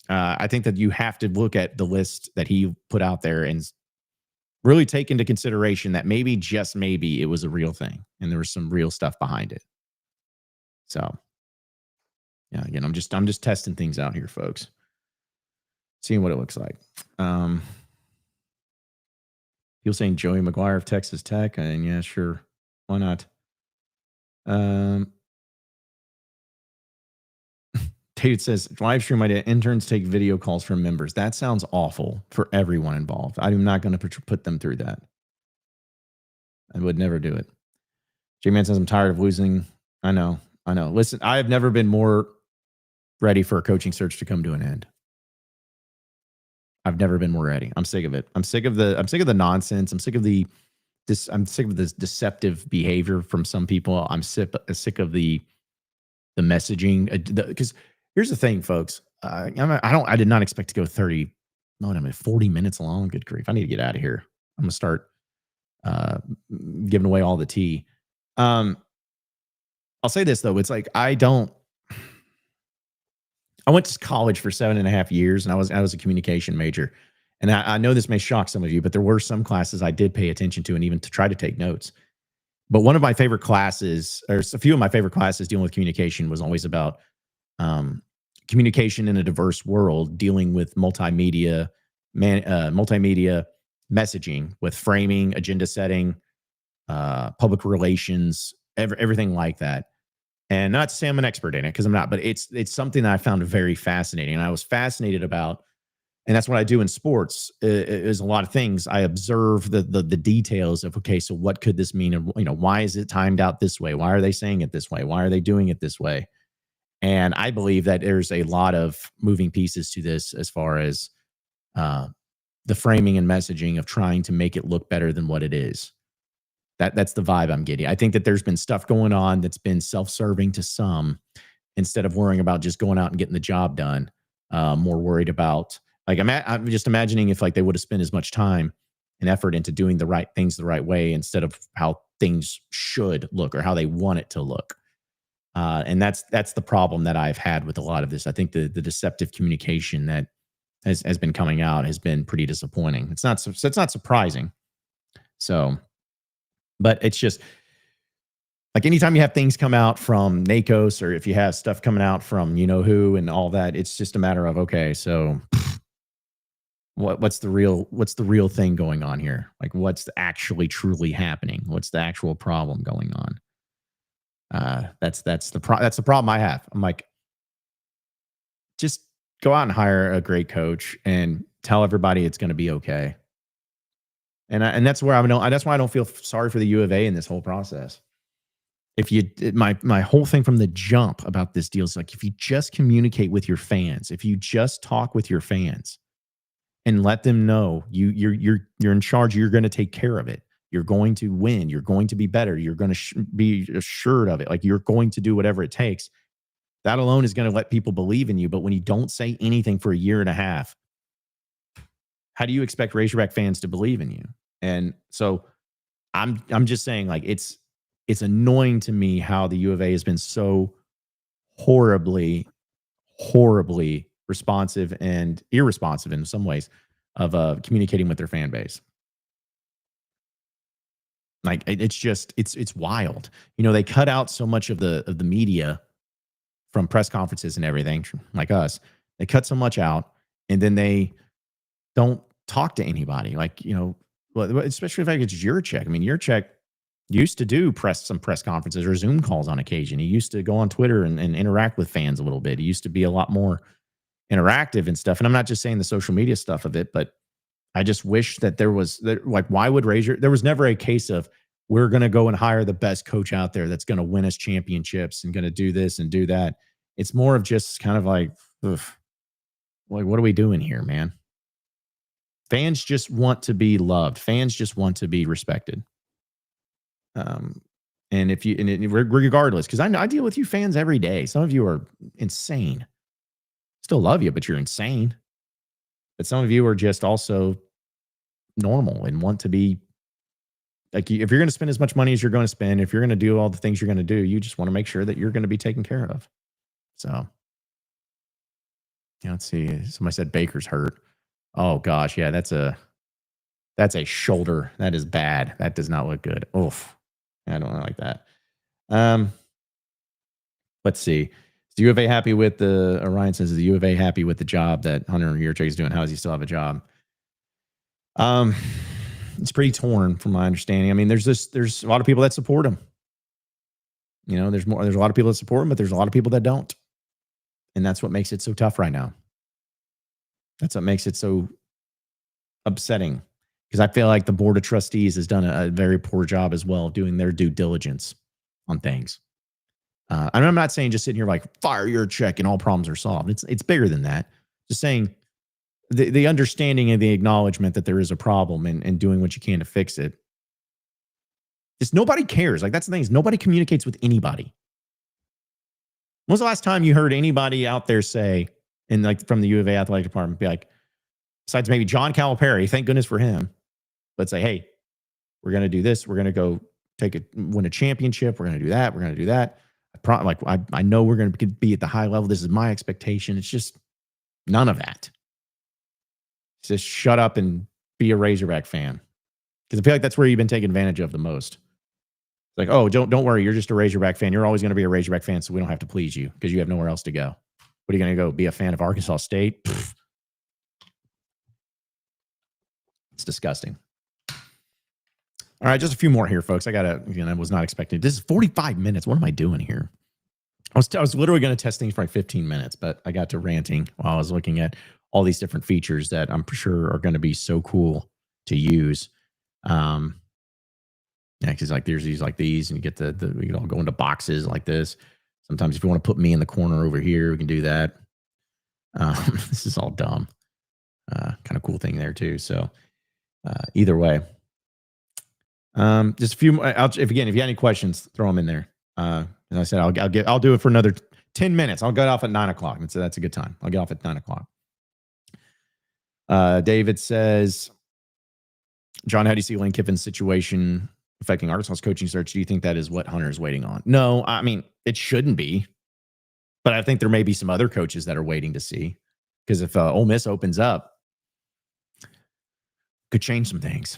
I think that you have to look at the list that he put out there and really take into consideration that maybe, just maybe, it was a real thing and there was some real stuff behind it. So, yeah, again, I'm just testing things out here, folks. Seeing what it looks like. People saying Joey McGuire of Texas Tech, and yeah, sure, why not? David says, live stream idea, interns take video calls from members. That sounds awful for everyone involved. I'm not going to put them through that. I would never do it. J-Man says, I'm tired of losing. I know. Listen, I have never been more ready for a coaching search to come to an end. I've never been more ready. I'm sick of it. I'm sick of the nonsense. I'm sick of this deceptive behavior from some people. I'm sick of the messaging. Because here's the thing, folks. I did not expect to go 40 minutes long. Good grief. I need to get out of here. I'm going to start giving away all the tea. I'll say this though. It's like, I went to college for 7.5 years and I was a communication major. And I know this may shock some of you, but there were some classes I did pay attention to and even to try to take notes. But one of my favorite classes, or a few of my favorite classes dealing with communication, was always about communication in a diverse world, dealing with multimedia messaging, with framing, agenda setting, public relations, everything like that. And not to say I'm an expert in it, because I'm not, but it's something that I found very fascinating. And I was fascinated about, and that's what I do in sports, is a lot of things. I observe the details of, okay, so what could this mean? And, why is it timed out this way? Why are they saying it this way? Why are they doing it this way? And I believe that there's a lot of moving pieces to this as far as the framing and messaging of trying to make it look better than what it is. That's the vibe I'm getting. I think that there's been stuff going on that's been self-serving to some, instead of worrying about just going out and getting the job done. More worried about, like, I'm just imagining if, like, they would have spent as much time and effort into doing the right things the right way instead of how things should look or how they want it to look. And that's the problem that I've had with a lot of this. I think the deceptive communication that has been coming out has been pretty disappointing. It's not surprising. So, but it's just, Like anytime you have things come out from NACOS, or if you have stuff coming out from you know who and all that, it's just a matter of, okay, so what's the real thing going on here? Like what's actually truly happening? What's the actual problem going on? That's the problem I have. I'm like, just go out and hire a great coach and tell everybody it's going to be okay. And that's where that's why I don't feel sorry for the U of A in this whole process. If you, my whole thing from the jump about this deal is like, if you just communicate with your fans, if you just talk with your fans and let them know you're in charge, you're going to take care of it. You're going to win. You're going to be better. You're going to be assured of it. Like you're going to do whatever it takes. That alone is going to let people believe in you. But when you don't say anything for a year and a half, how do you expect Razorback fans to believe in you? And so I'm just saying, like, it's annoying to me how the U of A has been so horribly responsive and irresponsive in some ways of communicating with their fan base. Like it's just it's wild. You know, they cut out so much of the media from press conferences and everything, like us. They cut so much out, and then they don't talk to anybody. Like, you know, well, especially if it's Yurchek. I mean, Yurchek used to do some press conferences or Zoom calls on occasion. He used to go on Twitter and interact with fans a little bit. He used to be a lot more interactive and stuff. And I'm not just saying the social media stuff of it, but I just wish that like, why would there was never a case of we're going to go and hire the best coach out there that's going to win us championships and going to do this and do that. It's more of just kind of like, ugh, like, what are we doing here, man? Fans just want to be loved. Fans just want to be respected. And regardless, because I deal with you fans every day. Some of you are insane. Still love you, but you're insane. But some of you are just also normal and want to be like, if you're going to spend as much money as you're going to spend, if you're going to do all the things you're going to do, you just want to make sure that you're going to be taken care of. So, yeah, let's see. Somebody said Baker's hurt. Oh gosh, yeah, that's a shoulder. That is bad. That does not look good. Oof. I don't like that. Let's see. Is the U of A happy with Orion says, is the U of A happy with the job that Hunter Yurchek is doing? How does he still have a job? It's pretty torn from my understanding. I mean, there's a lot of people that support him. You know, there's a lot of people that support him, but there's a lot of people that don't. And that's what makes it so tough right now. That's what makes it so upsetting, because I feel like the board of trustees has done a very poor job as well doing their due diligence on things. And I'm not saying just sitting here like fire your check and all problems are solved. It's bigger than that. Just saying the understanding and the acknowledgement that there is a problem and doing what you can to fix it. Just nobody cares. Like, that's the thing, is nobody communicates with anybody. When was the last time you heard anybody out there say, and like from the U of A athletic department, be like, besides maybe John Calipari, thank goodness for him, but say, hey, we're going to do this. We're going to go win a championship. We're going to do that. We're going to do that. I know we're going to be at the high level. This is my expectation. It's just none of that. It's just shut up and be a Razorback fan. Because I feel like that's where you've been taken advantage of the most. It's like, oh, don't worry. You're just a Razorback fan. You're always going to be a Razorback fan, so we don't have to please you because you have nowhere else to go. What are you going to go be a fan of Arkansas State? Pfft. It's disgusting. All right, just a few more here, folks. I was not expecting. This is 45 minutes. What am I doing here? I was literally going to test things for like 15 minutes, but I got to ranting while I was looking at all these different features that I'm sure are going to be so cool to use. Yeah, because like there's these like these, and you get we can all go into boxes like this. Sometimes if you want to put me in the corner over here, we can do that. This is all dumb. Kind of cool thing there too. So either way, just a few. If you have any questions, throw them in there. As I said, I'll do it for another 10 minutes. I'll get off at 9 o'clock. That's a good time. I'll get off at 9 o'clock. David says, John, how do you see Lane Kiffin's situation affecting Arkansas's coaching search? Do you think that is what Hunter is waiting on? No, I mean, it shouldn't be. But I think there may be some other coaches that are waiting to see. Because if Ole Miss opens up, could change some things.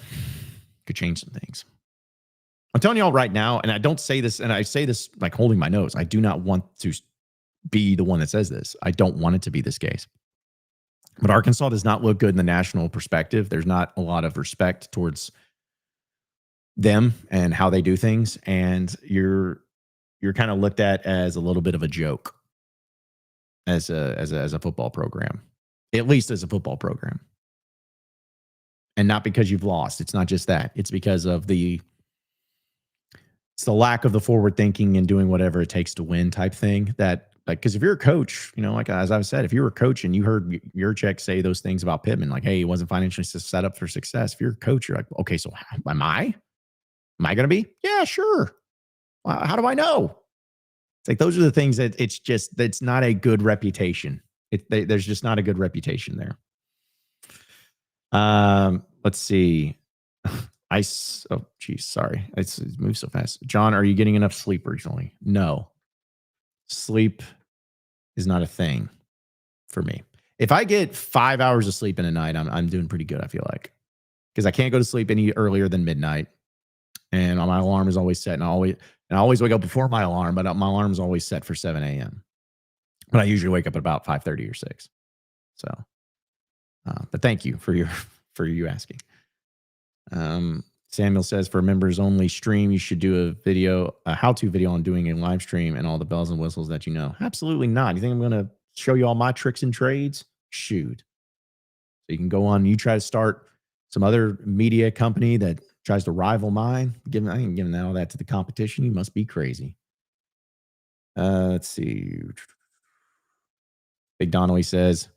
I'm telling y'all right now, and I don't say this, and I say this like holding my nose. I do not want to be the one that says this. I don't want it to be this case. But Arkansas does not look good in the national perspective. There's not a lot of respect towards them and how they do things, and you're kind of looked at as a little bit of a joke as a football program, at least as a football program. And not because you've lost. It's not just that. It's because of the lack of the forward thinking and doing whatever it takes to win type thing. That, like, because if you're a coach, you know, like as I've said, if you were a coach and you heard your check say those things about Pittman, like, hey, he wasn't financially set up for success. If you're a coach, you're like, okay, so am I? Am I going to be? Yeah, sure. Well, how do I know? It's like, those are the things that it's not a good reputation. There's just not a good reputation there. Let's see. Oh, geez, sorry. It's moved so fast. John, are you getting enough sleep recently? No. Sleep is not a thing for me. If I get 5 hours of sleep in a night, I'm doing pretty good, I feel like. Because I can't go to sleep any earlier than midnight. And my alarm is always set. And I always wake up before my alarm, but my alarm is always set for 7 a.m. But I usually wake up at about 5:30 or 6. So, but thank you for you asking. Samuel says, for members only stream, you should do a how-to video on doing a live stream and all the bells and whistles that you know. Absolutely not. You think I'm going to show you all my tricks and trades? Shoot. So you can go on, you try to start some other media company that tries to rival mine. I ain't giving all that to the competition. You must be crazy. Let's see. Big Donnelly says,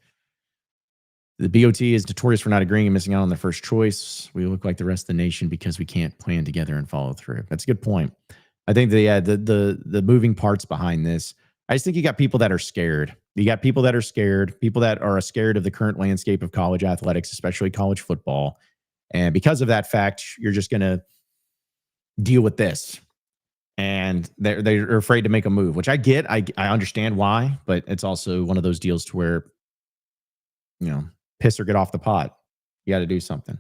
the BOT is notorious for not agreeing and missing out on their first choice. We look like the rest of the nation because we can't plan together and follow through. That's a good point. I think the moving parts behind this, I just think you got people that are scared. You got people that are scared, people that are scared of the current landscape of college athletics, especially college football. And because of that fact, you're just going to deal with this. And they're afraid to make a move, which I get. I understand why, but it's also one of those deals to where, you know, piss or get off the pot. You got to do something.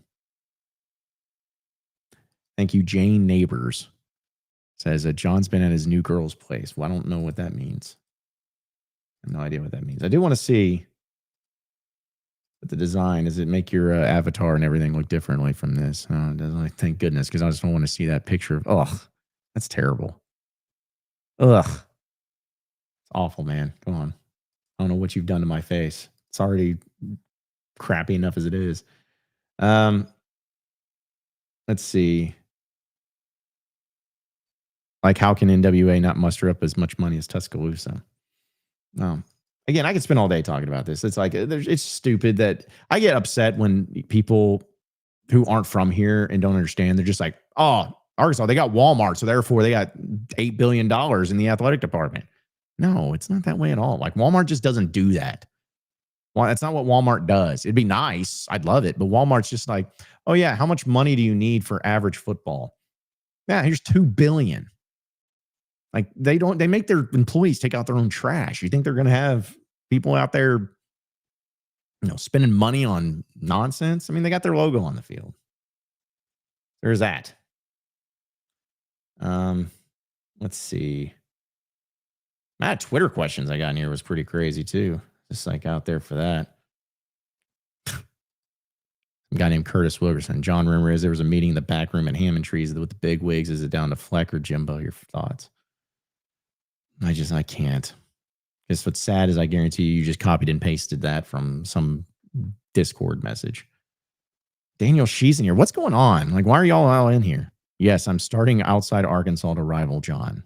Thank you, Jane Neighbors. Says that John's been at his new girl's place. Well, I don't know what that means. I have no idea what that means. I do want to see the design. Does it make your avatar and everything look differently from this? Oh, it doesn't. Thank goodness, because I just don't want to see that picture of. Oh, that's terrible. Ugh, it's awful, man. Come on. I don't know what you've done to my face. It's already crappy enough as it is. Let's see. Like, how can NWA not muster up as much money as Tuscaloosa? No. Again, I could spend all day talking about this. It's like, it's stupid that I get upset when people who aren't from here and don't understand, they're just like, oh, Arkansas, they got Walmart, so therefore they got $8 billion in the athletic department. No, it's not that way at all. Like, Walmart just doesn't do that. Well, that's not what Walmart does. It'd be nice. I'd love it. But Walmart's just like, oh, yeah, how much money do you need for average football? Yeah, here's $2 billion. Like, they make their employees take out their own trash. You think they're going to have people out there, you know, spending money on nonsense? I mean, they got their logo on the field. There's that. Let's see. That Twitter questions I got in here was pretty crazy too. Just like out there for that. A guy named Curtis Wilkerson. John, rumor is there was a meeting in the back room at Hammond Trees with the big wigs. Is it down to Fleck or Jimbo? Your thoughts? I can't. Because what's sad is I guarantee you just copied and pasted that from some Discord message. Daniel She's in here. What's going on? Like, why are y'all all in here? Yes, I'm starting outside Arkansas to rival John.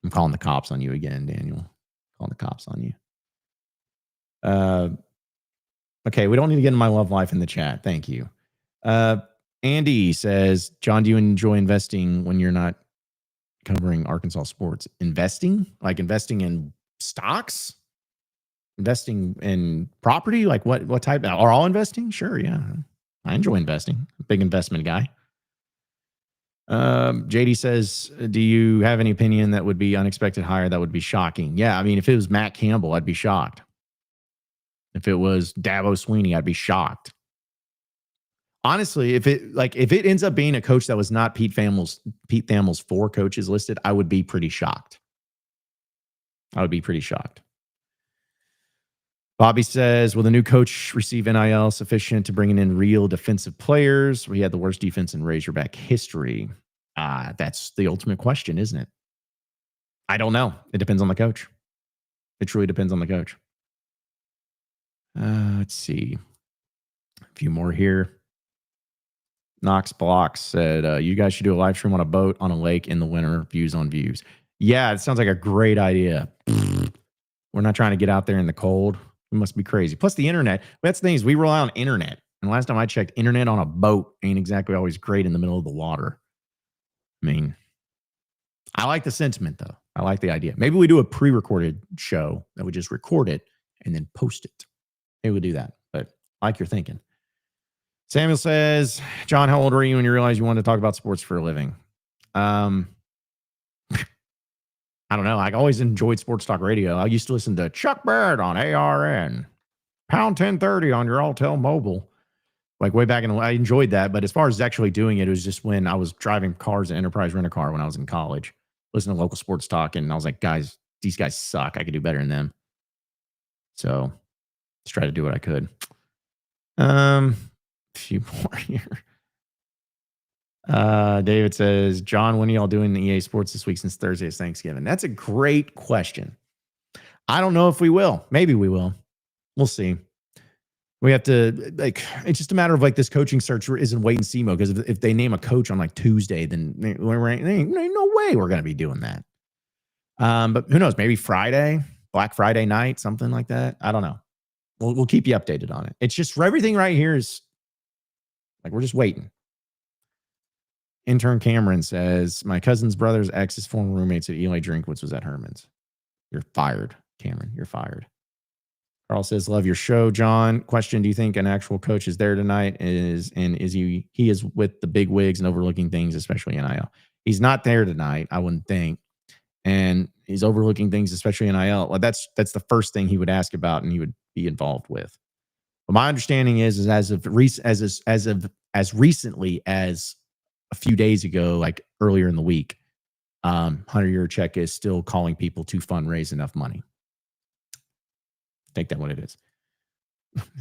I'm calling the cops on you again, Daniel. Calling the cops on you. Okay, we don't need to get into my love life in the chat. Thank you. Andy says, John, do you enjoy investing when you're not covering Arkansas sports? Investing? Like investing in stocks? Investing in property? Like what type? Are all investing? Sure, yeah. I enjoy investing. Big investment guy. JD says, do you have any opinion that would be unexpected hire that would be shocking? Yeah, I mean, if it was Matt Campbell, I'd be shocked. If it was Dabo Sweeney, I'd be shocked. Honestly, if it ends up being a coach that was not Pete Thamel's 4 coaches listed, I would be pretty shocked. Bobby says, will the new coach receive NIL sufficient to bringing in real defensive players? We had the worst defense in Razorback history. That's the ultimate question, isn't it? I don't know. It depends on the coach. It truly depends on the coach. Let's see. A few more here. Knox Blocks said, you guys should do a live stream on a boat on a lake in the winter. Views on views. Yeah, it sounds like a great idea. We're not trying to get out there in the cold. We must be crazy. Plus the internet. That's the thing is we rely on internet. And last time I checked, internet on a boat ain't exactly always great in the middle of the water. I mean, I like the sentiment, though. I like the idea. Maybe we do a pre-recorded show that we just record it and then post it. Maybe we'll do that. But I like your thinking. Samuel says, John, how old were you when you realized you wanted to talk about sports for a living? I don't know. I always enjoyed sports talk radio. I used to listen to Chuck Barrett on ARN, pound 1030 on your Altel mobile. Like way back in the I enjoyed that. But as far as actually doing it, it was just when I was driving cars at Enterprise Rent-A-Car when I was in college, listening to local sports talk. And I was like, guys, these guys suck. I could do better than them. So just try to do what I could. A few more here. David says, John, when are y'all doing the EA Sports this week since Thursday is Thanksgiving? That's a great question. I don't know if we will. Maybe we will. We'll see. We have to, it's just a matter of this coaching search isn't wait and see mode. Because if they name a coach on Tuesday, then ain't no way we're going to be doing that. But who knows? Maybe Friday, Black Friday night, something like that. I don't know. We'll keep you updated on it. It's just for everything right here is we're just waiting. Intern Cameron says, my cousin's brother's ex's former roommates at Eli Drinkwitz was at Herman's. You're fired, Cameron. You're fired. Carl says, love your show, John. Question, do you think an actual coach is there tonight? Is he is with the big wigs and overlooking things, especially NIL? He's not there tonight, I wouldn't think. And he's overlooking things, especially NIL. Well, that's the first thing he would ask about and he would be involved with. But my understanding is as recently as a few days ago, earlier in the week, Hunter Yurchek is still calling people to fundraise enough money. Take that what it is.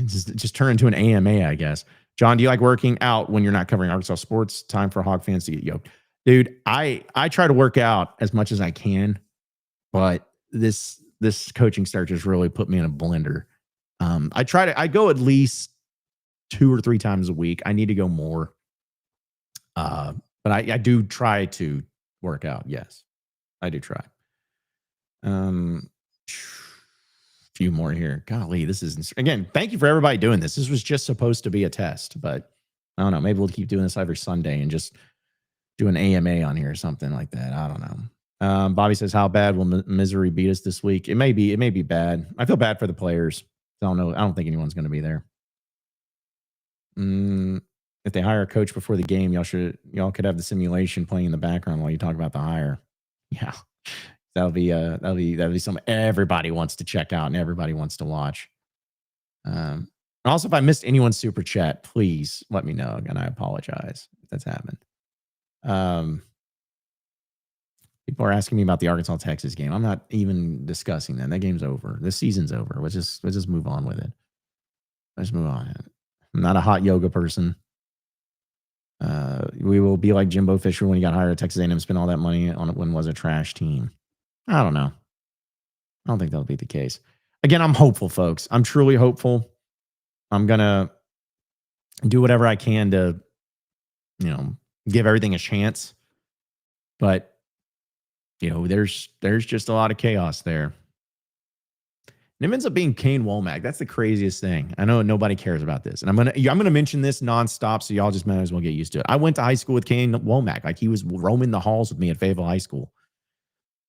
just turn into an AMA, I guess. John, do you like working out when you're not covering Arkansas sports? Time for Hog fans to get yoked. Dude, I try to work out as much as I can, but this coaching search has really put me in a blender. I go at least 2 or 3 times a week. I need to go more. But I do try to work out. Yes, I do try. Few more here. Golly, this is again. Thank you for everybody doing this. This was just supposed to be a test, but I don't know. Maybe we'll keep doing this every Sunday and just do an AMA on here or something like that. I don't know. Bobby says, "How bad will Missouri beat us this week?" It may be bad. I feel bad for the players. I don't know. I don't think anyone's going to be there. If they hire a coach before the game, y'all could have the simulation playing in the background while you talk about the hire. Yeah, that'll be something everybody wants to check out and everybody wants to watch. Also, if I missed anyone's super chat, please let me know, and I apologize if that's happened. People are asking me about the Arkansas-Texas game. I'm not even discussing that. That game's over. This season's over. Let's just move on with it. Let's move on. I'm not a hot yoga person. We will be like Jimbo Fisher when he got hired at Texas A&M, spent all that money on it when it was a trash team. I don't know. I don't think that'll be the case. Again, I'm hopeful, folks. I'm truly hopeful. I'm going to do whatever I can to, give everything a chance. But, there's just a lot of chaos there. And it ends up being Kane Womack. That's the craziest thing. I know nobody cares about this. And I'm gonna mention this nonstop, so y'all just might as well get used to it. I went to high school with Kane Womack. He was roaming the halls with me at Fayetteville High School.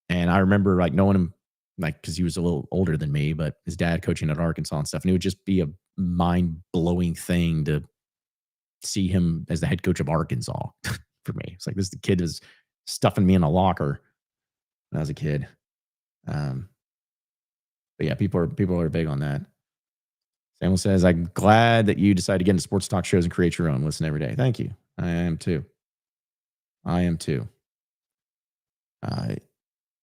And I remember knowing him because he was a little older than me, but his dad coaching at Arkansas and stuff. And it would just be a mind-blowing thing to see him as the head coach of Arkansas for me. It's the kid is stuffing me in a locker when I was a kid. But yeah, people are big on that. Samuel says, I'm glad that you decided to get into sports talk shows and create your own. Listen every day. Thank you. I am too.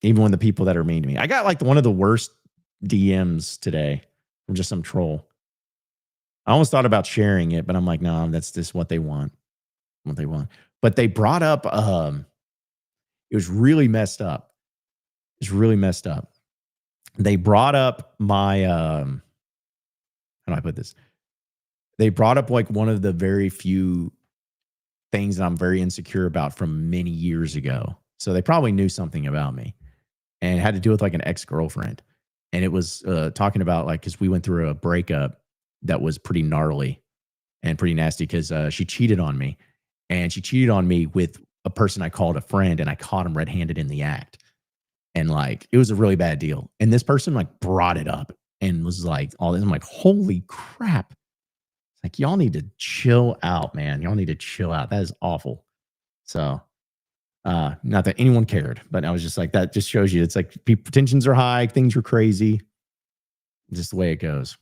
Even when the people that are mean to me. I got like one of the worst DMs today from just some troll. I almost thought about sharing it, but I'm like, no, that's just what they want. But they brought up, it was really messed up. They brought up my, how do I put this? They brought up like one of the very few things that I'm very insecure about from many years ago. So they probably knew something about me, and it had to do with like an ex-girlfriend. And it was talking about like, because we went through a breakup that was pretty gnarly and pretty nasty because she cheated on me. And she cheated on me with a person I called a friend, and I caught him red-handed in the act. And like, it was a really bad deal. And this person like brought it up and was like, all this. I'm like, holy crap. It's like, y'all need to chill out, man. Y'all need to chill out. That is awful. So, not that anyone cared, but I was just like, that just shows you, it's like people, tensions are high, things are crazy. Just the way it goes.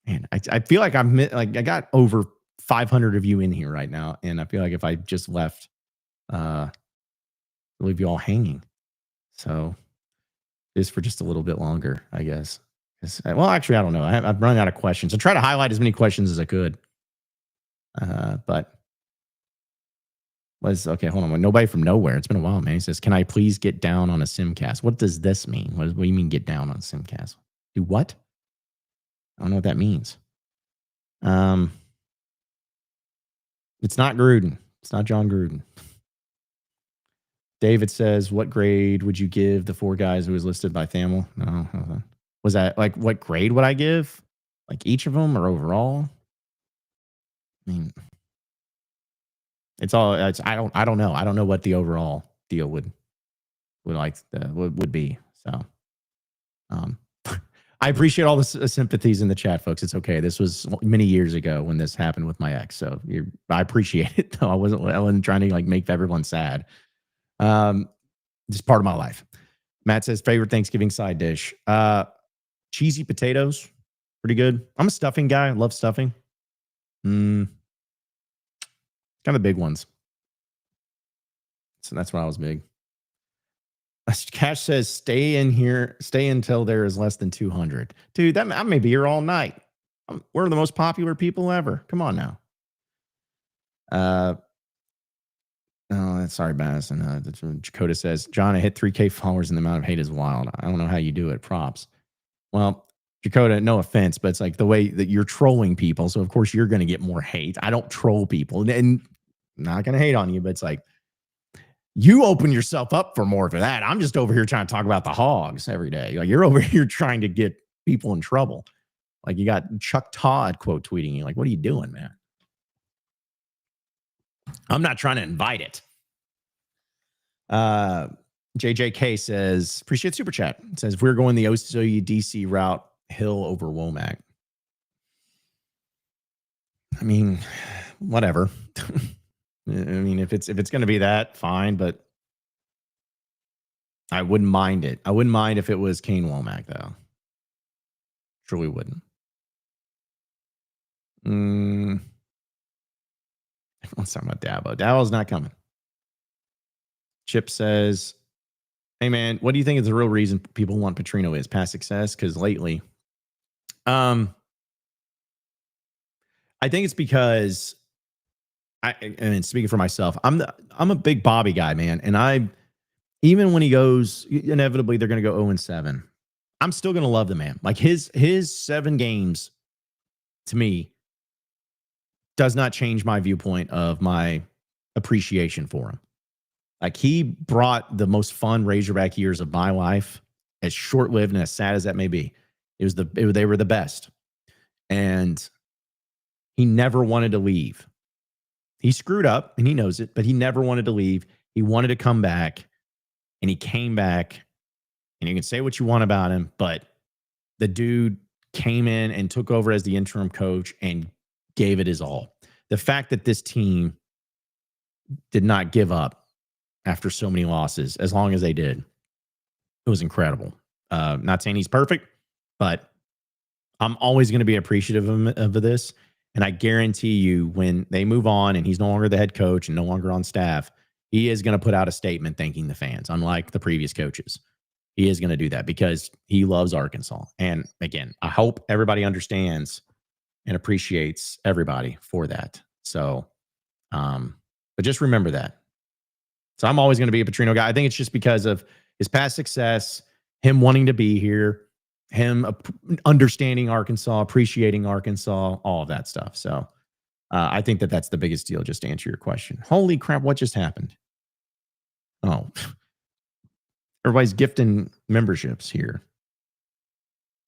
Man, I feel like I got over 500 of you in here right now. And I feel like if I just left, leave you all hanging. So just for just a little bit longer, I guess. Well, actually, I don't know. I've run out of questions. I try to highlight as many questions as I could. But okay, hold on. Nobody from nowhere. It's been a while, man. He says, can I please get down on a simcast? What does this mean? What do you mean get down on a simcast? Do what? I don't know what that means. It's not Gruden. It's not John Gruden. David says, what grade would you give the 4 guys who was listed by Thamel? No. Was that like, what grade would I give? Like each of them or overall? I mean, I don't know. I don't know what the overall deal would be. So, I appreciate all the sympathies in the chat, folks. It's okay. This was many years ago when this happened with my ex. So I appreciate it. Though I wasn't trying to like make everyone sad. Just part of my life. Matt says favorite Thanksgiving side dish. Cheesy potatoes. Pretty good. I'm a stuffing guy. I love stuffing. Kind of big ones. So that's why I was big. Cash says, stay until there is less than 200. Dude, I may be here all night. We're the most popular people ever. Come on now. Sorry, Madison. Dakota says, John, I hit 3K followers and the amount of hate is wild. I don't know how you do it. Props. Well, Dakota, no offense, but it's like the way that you're trolling people. So, of course, you're going to get more hate. I don't troll people. And I'm not going to hate on you, but it's like, you open yourself up for more of that. I'm just over here trying to talk about the hogs every day. Like you're over here trying to get people in trouble. Like you got Chuck Todd quote tweeting you. Like, what are you doing, man? I'm not trying to invite it. JJK says, appreciate super chat. It says, if we're going the OCU DC route, Hill over Womack. I mean, whatever. I mean, if it's going to be that, fine, but I wouldn't mind it. I wouldn't mind if it was Kane Womack, though. Truly wouldn't. Let's talk about Dabo. Dabo's not coming. Chip says, hey, man, what do you think is the real reason people want Petrino is past success? Because lately, I think it's because I mean, speaking for myself, I'm a big Bobby guy, man. And even when he goes, inevitably they're going to go 0-7. I'm still going to love the man. Like his 7 games to me does not change my viewpoint of my appreciation for him. Like he brought the most fun Razorback years of my life, as short-lived and as sad as that may be. They were the best. And he never wanted to leave. He screwed up and he knows it, but he never wanted to leave. He wanted to come back and he came back, and you can say what you want about him, but the dude came in and took over as the interim coach and gave it his all. The fact that this team did not give up after so many losses, as long as they did, it was incredible. Not saying he's perfect, but I'm always going to be appreciative of this. And I guarantee you, when they move on and he's no longer the head coach and no longer on staff, he is going to put out a statement thanking the fans, unlike the previous coaches. He is going to do that because he loves Arkansas. And again, I hope everybody understands and appreciates everybody for that. So, but just remember that. So I'm always going to be a Petrino guy. I think it's just because of his past success, him wanting to be here, him understanding Arkansas, appreciating Arkansas, all of that stuff. So I think that that's the biggest deal, just to answer your question. Holy crap, what just happened? Oh, everybody's gifting memberships here.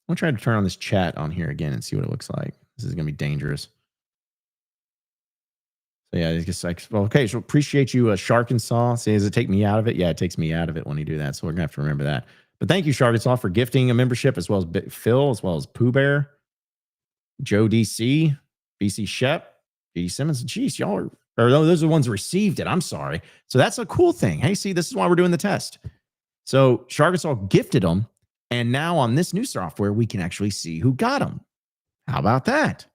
I'm trying to turn on this chat on here again and see what it looks like. This is going to be dangerous. So yeah, it's just like, well, okay, so appreciate you, Shark and Saw. See, does it take me out of it? Yeah, it takes me out of it when you do that. So we're going to have to remember that. But thank you, Shark and Saw, for gifting a membership, as well as Phil, as well as Pooh Bear, Joe DC, BC Shep, B. Simmons. Jeez, y'all are, or those are the ones who received it. I'm sorry. So that's a cool thing. Hey, see, this is why we're doing the test. So Shark and Saw gifted them. And now on this new software, we can actually see who got them. How about that?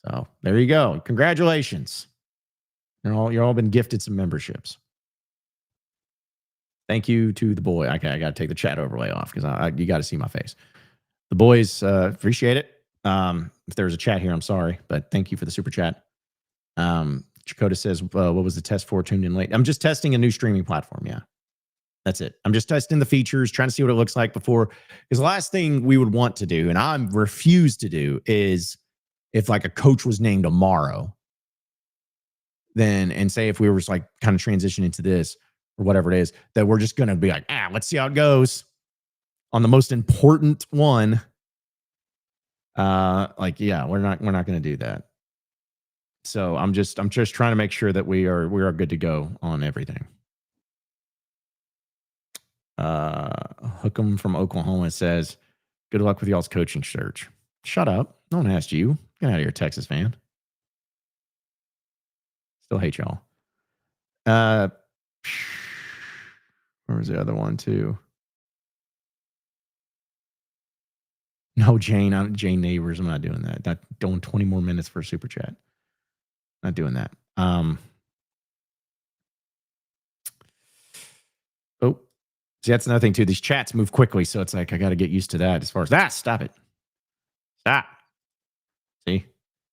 So there you go. Congratulations. You're all been gifted some memberships. Thank you to the boy. Okay, I got to take the chat overlay off because you got to see my face. The boys appreciate it. If there's a chat here, I'm sorry, but thank you for the super chat. Chakota says, what was the test for? Tuned in late. I'm just testing a new streaming platform. Yeah, that's it. I'm just testing the features, trying to see what it looks like before. Because the last thing we would want to do, and I refuse to do, is if like a coach was named tomorrow, then, and say if we were just like kind of transition into this or whatever it is, that we're just going to be like, let's see how it goes on the most important one. Yeah, we're not going to do that. So I'm just trying to make sure that we are good to go on everything. Hookem from Oklahoma says, good luck with y'all's coaching search. Shut up. No one asked you. Get out of here, Texas fan. Still hate y'all. Where was the other one too? No, Jane. Jane Neighbors. I'm not doing that. Not doing 20 more minutes for a super chat. Not doing that. See, that's another thing too. These chats move quickly, so it's like I got to get used to that. As far as that, stop it. Stop. See,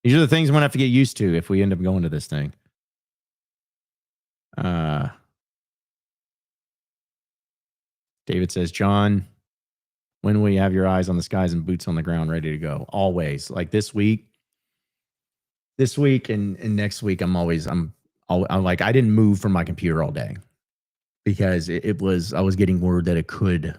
these are the things I'm gonna have to get used to if we end up going to this thing. David says, John, when will you have your eyes on the skies and boots on the ground ready to go? Always. Like this week and next week, I'm like, I didn't move from my computer all day because I was getting word that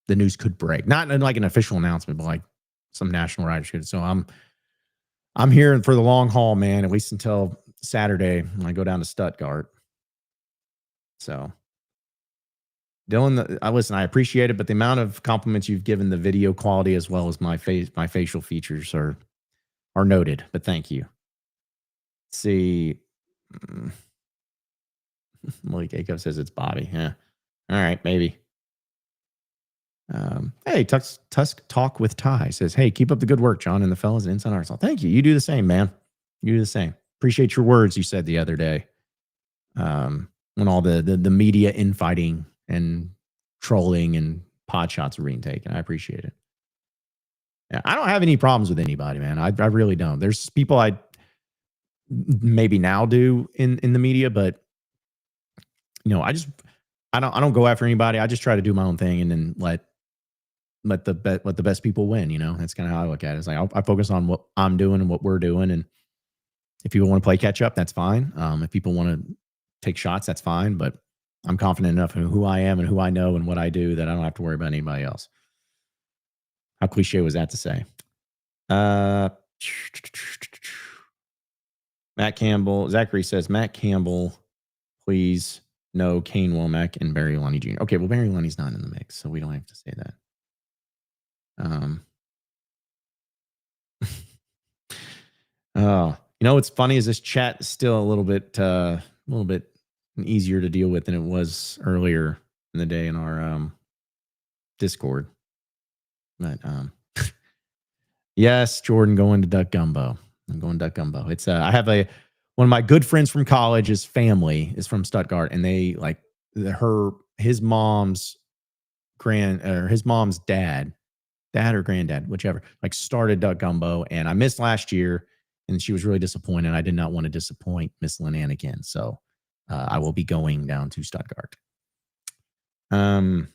the news could break. Not like an official announcement, but like some national writers could. So I'm here for the long haul, man, at least until Saturday when I go down to Stuttgart. So Dylan, listen, I appreciate it, but the amount of compliments you've given the video quality as well as my facial features are noted, but thank you. Let's see. Malik Acuff says it's Bobby. Yeah. All right, maybe. Hey, Tusk Talk with Ty says, hey, keep up the good work, John, and the fellas at Inside Arkansas. Thank you. You do the same, man. You do the same. Appreciate your words you said the other day. When all the media infighting and trolling and pot shots were being taken. I appreciate it. Yeah, I don't have any problems with anybody, man. I really don't. There's people I maybe now do in the media, but I don't go after anybody. I just try to do my own thing and then let the best people win. That's kind of how I look at it. It's like I focus on what I'm doing and what we're doing, and if people want to play catch up, that's fine. If people want to take shots, that's fine. But I'm confident enough in who I am and who I know and what I do that I don't have to worry about anybody else. How cliche was that to say? Matt Campbell, Zachary says, Matt Campbell, please, no Kane Womack and Barry Lunny Jr. Okay, well, Barry Lunny's not in the mix, so we don't have to say that. What's funny is this chat is still a little bit easier to deal with than it was earlier in the day in our Discord. But Yes, Jordan, going to Duck Gumbo. I'm going Duck Gumbo. It's I have one of my good friends from college. His family is from Stuttgart, and they like his mom's his mom's dad or granddad, whichever, like started Duck Gumbo, and I missed last year, and she was really disappointed. I did not want to disappoint Miss Linan again, so I will be going down to Stuttgart. Dylan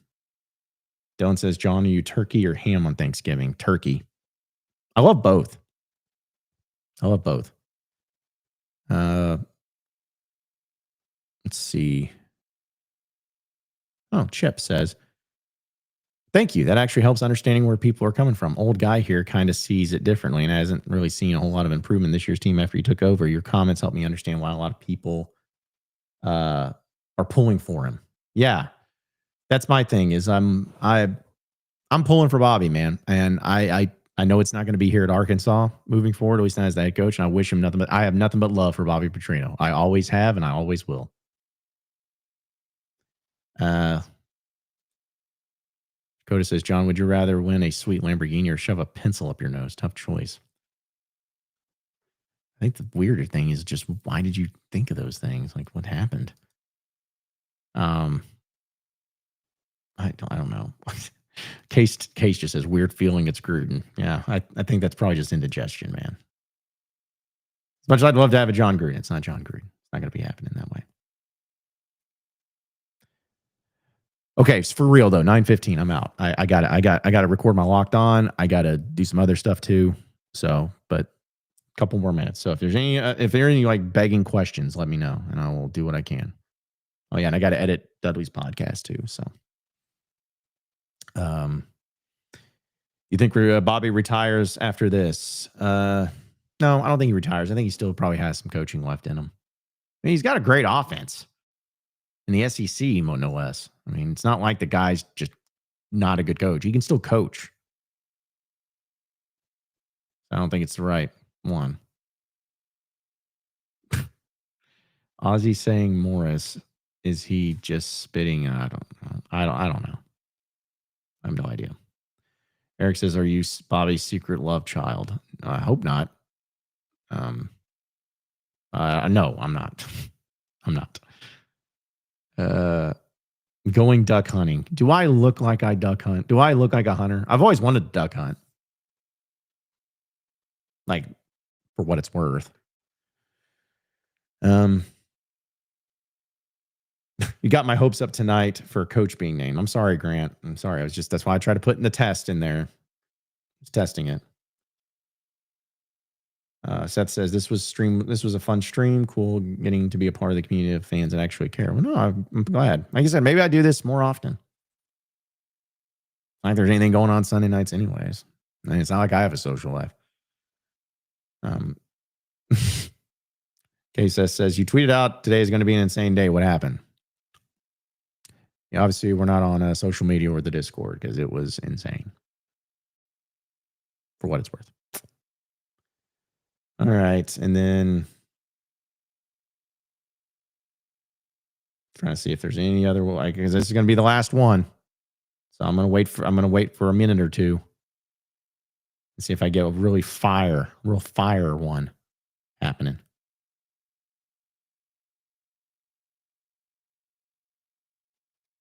says, John, are you turkey or ham on Thanksgiving? Turkey. I love both. Let's see. Oh, Chip says, thank you. That actually helps understanding where people are coming from. Old guy here kind of sees it differently and hasn't really seen a whole lot of improvement this year's team after he took over. Your comments help me understand why a lot of people are pulling for him. Yeah, that's my thing. Is I'm pulling for Bobby, man, and I know it's not going to be here at Arkansas moving forward, at least not as the head coach, and I wish him nothing but I have nothing but love for Bobby Petrino. I always have, and I always will. Coda says, John, would you rather win a sweet Lamborghini or shove a pencil up your nose? Tough choice. I think the weirder thing is just, why did you think of those things? Like, what happened? I don't know. Case just says, weird feeling it's Gruden. Yeah, I think that's probably just indigestion, man. As much as I'd love to have a John Gruden, it's not John Gruden. It's not going to be happening that way. Okay, so for real though, 9:15, I'm out. I got to record my Locked On. I got to do some other stuff too. So, but a couple more minutes. So if there are any like begging questions, let me know and I will do what I can. Oh yeah, and I got to edit Dudley's podcast too. So, you think Bobby retires after this? No, I don't think he retires. I think he still probably has some coaching left in him. I mean, he's got a great offense in the SEC, no less. I mean, it's not like the guy's just not a good coach. He can still coach. I don't think it's the right one. Ozzy saying Morris, is he just spitting? I don't know. I don't know. I have no idea. Eric says, are you Bobby's secret love child? I hope not. No, I'm not. I'm not. Going duck hunting. Do I look like I duck hunt? Do I look like a hunter? I've always wanted to duck hunt. Like, for what it's worth. You got my hopes up tonight for coach being named. I'm sorry, Grant. I'm sorry. That's why I tried to put in the test in there. Just testing it. Seth says, this was a fun stream. Cool getting to be a part of the community of fans that actually care. Well, no, I'm glad. Like I said, maybe I do this more often. Not like there's anything going on Sunday nights anyways. I mean, it's not like I have a social life. KSS says, you tweeted out today is going to be an insane day. What happened? Yeah, obviously, we're not on social media or the Discord because it was insane. For what it's worth. All right, and then trying to see if there's any other because this is going to be the last one. So I'm going to wait for a minute or two and see if I get a real fire one happening.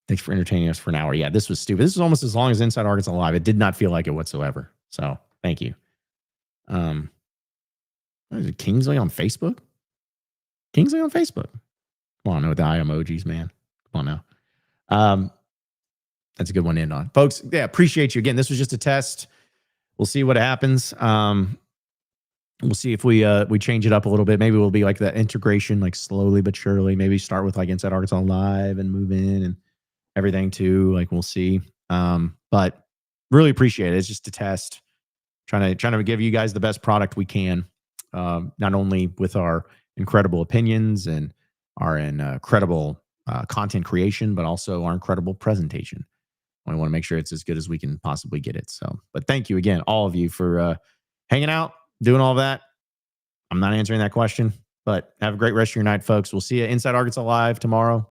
Thanks for entertaining us for an hour. Yeah, this was stupid. This is almost as long as Inside Arkansas Live. It did not feel like it whatsoever. So thank you. Is it Kingsley on Facebook? Kingsley on Facebook. Come on, with the eye emojis, man. Come on now. That's a good one to end on. Folks, yeah, appreciate you. Again, this was just a test. We'll see what happens. We'll see if we change it up a little bit. Maybe we'll be like that integration, like slowly but surely. Maybe start with like Inside Arkansas Live and move in and everything too. Like we'll see. But really appreciate it. It's just a test. Trying to give you guys the best product we can. Not only with our incredible opinions and our incredible content creation, but also our incredible presentation. I want to make sure it's as good as we can possibly get it. So, but thank you again, all of you, for hanging out, doing all that. I'm not answering that question, but have a great rest of your night, folks. We'll see you Inside Arkansas Live tomorrow.